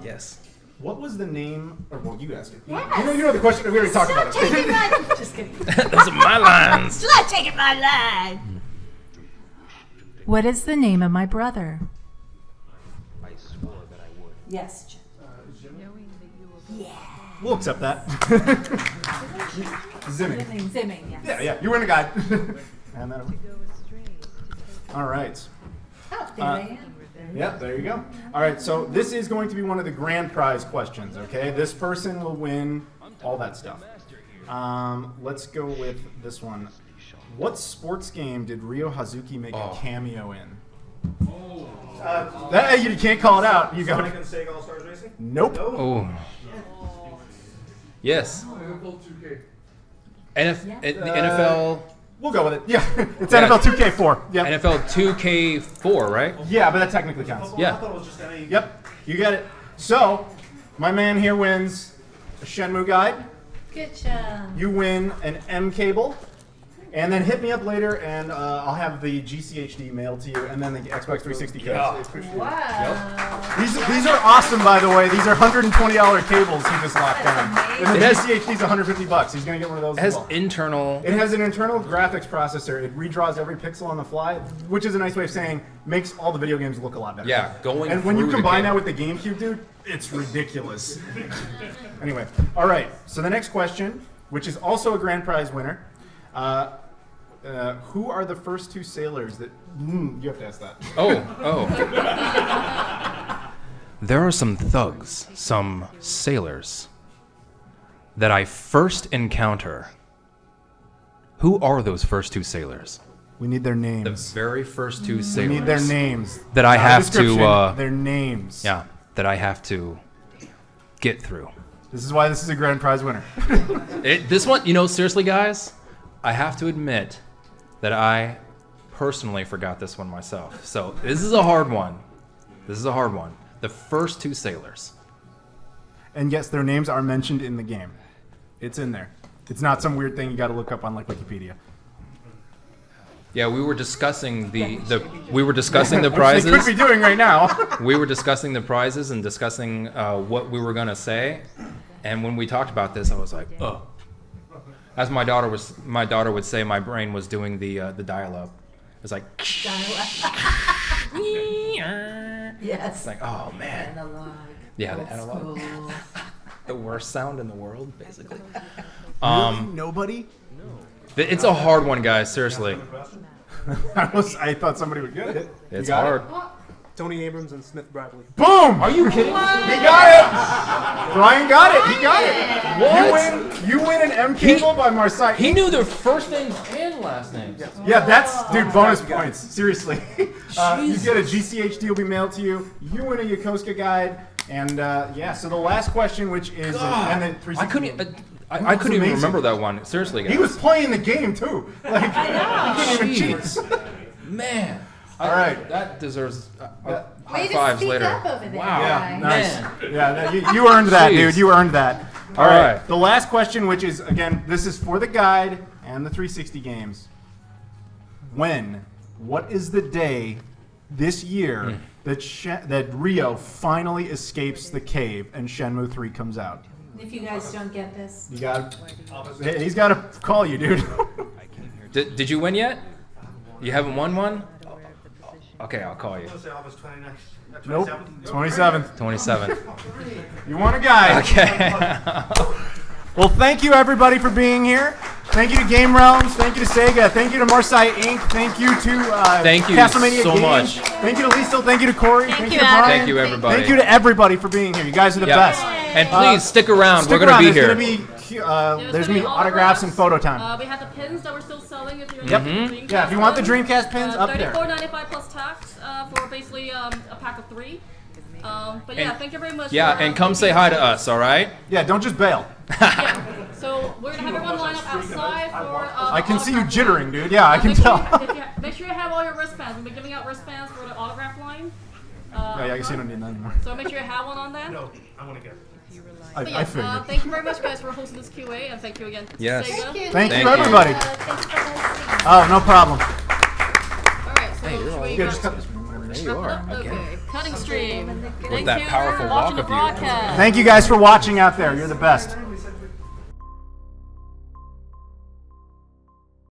Yes. What was the name? Or well, you asked it. Yes. You know the question. We already talked about Stop taking it. my. Just kidding. Those are my lines. Stop taking my line. What is the name of my brother? I swore that I would. Yes. Yeah. We'll accept that. Zimming. Zimming. Yes. Yeah. You win a guide. And that'll. All right. Oh, there I am. Yep, there you go. All right, so this is going to be one of the grand prize questions, okay? This person will win all that stuff. Let's go with this one. What sports game did Ryo Hazuki make a cameo in? You can't call it out. You got Sonic and Sega All-Stars Racing? Nope. Oh. Yes. NFL 2K. The NFL. We'll go with it. Yeah, it's NFL 2K4. Yep. NFL 2K4, right? Yeah, but that technically counts. I thought it was just any... Yep, you get it. So, my man here wins a Shenmue guide. Good job. You win an M cable. And then hit me up later, and I'll have the GCHD mailed to you, and then the Xbox 360 codes. Wow. These are awesome, by the way. These are $120 cables he just locked on. And the GCHD's $150. He's gonna get one of those. It has internal. It has an internal graphics processor. It redraws every pixel on the fly, which is a nice way of saying makes all the video games look a lot better. Yeah, going. And when you through the combine that cable. with the GameCube, dude, it's ridiculous. Anyway, all right. So the next question, which is also a grand prize winner. Who are the first 2 sailors that... you have to ask that. Oh. There are some thugs, some sailors, that I first encounter. Who are those first 2 sailors? We need their The names. very first 2 sailors. We need their names. That I have Description, to... their names. Yeah, that I have to get through. This is why this is a grand prize winner. This one, seriously, guys, I have to admit that I personally forgot this one myself. So this is a hard one. The first 2 sailors. And yes, their names are mentioned in the game. It's in there. It's not some weird thing you got to look up on like Wikipedia. Yeah, we were discussing the prizes. Which they could be doing right now. We were discussing the prizes and discussing what we were gonna say. And when we talked about this, I was like, oh. As my daughter would say, my brain was doing the dial-up. It's like. Yes. It's like, oh man. Analog. Yeah, the Old analog. school. The worst sound in the world, basically. Really? Nobody? It's a hard one, guys. Seriously. I thought somebody would get it. It's hard. Tony Abrams and Smith Bradley. Boom! Are you kidding? He got it! Brian got it. He got it. What? You win an M cable by Marseille. He knew their first names and last names. Yeah, that's, dude, bonus points. Seriously. You get a GCHD will be mailed to you. You win a Yokosuka guide. And, yeah, so the last question, which is... and then I couldn't even remember that one. Seriously, guys. He was playing the game, too. Like, I know. he couldn't even cheat. Man. All right. That deserves high Way to fives speak later. up over there, Wow. Yeah, guy. nice. Man. Yeah, you earned that, dude. You earned that. All right. right. The last question, which is, again, this is for the guide and the 360 games. What is the day this year that Ryo finally escapes the cave and Shenmue III comes out? If you guys don't get this. You got. He's got to call you, dude. Did you win yet? You haven't won one? Okay, I'll call you. Nope. 27th. 27th. You want a guide. Okay. Well, thank you everybody for being here. Thank you to Game Realms. Thank you to Sega. Thank you to Marseille Inc. Thank you to thank you Castlemania so Games. much. Thank you to Lisle. Thank you to Corey. Thank you to Adam. Brian. Thank you, everybody. Thank you to everybody for being here. You guys are the best. And please stick around. We're going to be here. There's going to be autographs and photo time. We have the pins that we're still selling if you're Yep. interested. Yeah, if you want the Dreamcast pins, up there. $34.95 plus tax for basically a pack of 3. But yeah, thank you very much. Yeah, for, and come say hi to us, all right? Yeah, don't just bail. Yeah. So we're gonna have everyone line up outside for. I can see you jittering, dude. Yeah, I can tell. Make sure you have all your wristbands. We'll be giving out wristbands for the autograph line. Yeah, I guess you don't need that anymore. So make sure you have one on that. No, I want to get it. I figured. Thank you very much, guys, for hosting this QA, and thank you again. Yes. Sega. Thank you, everybody. Oh, no problem. All right, so Yeah, just cut this. There you are. Okay, cutting stream. With that powerful walk of you. Thank you guys for watching out there. You're the best.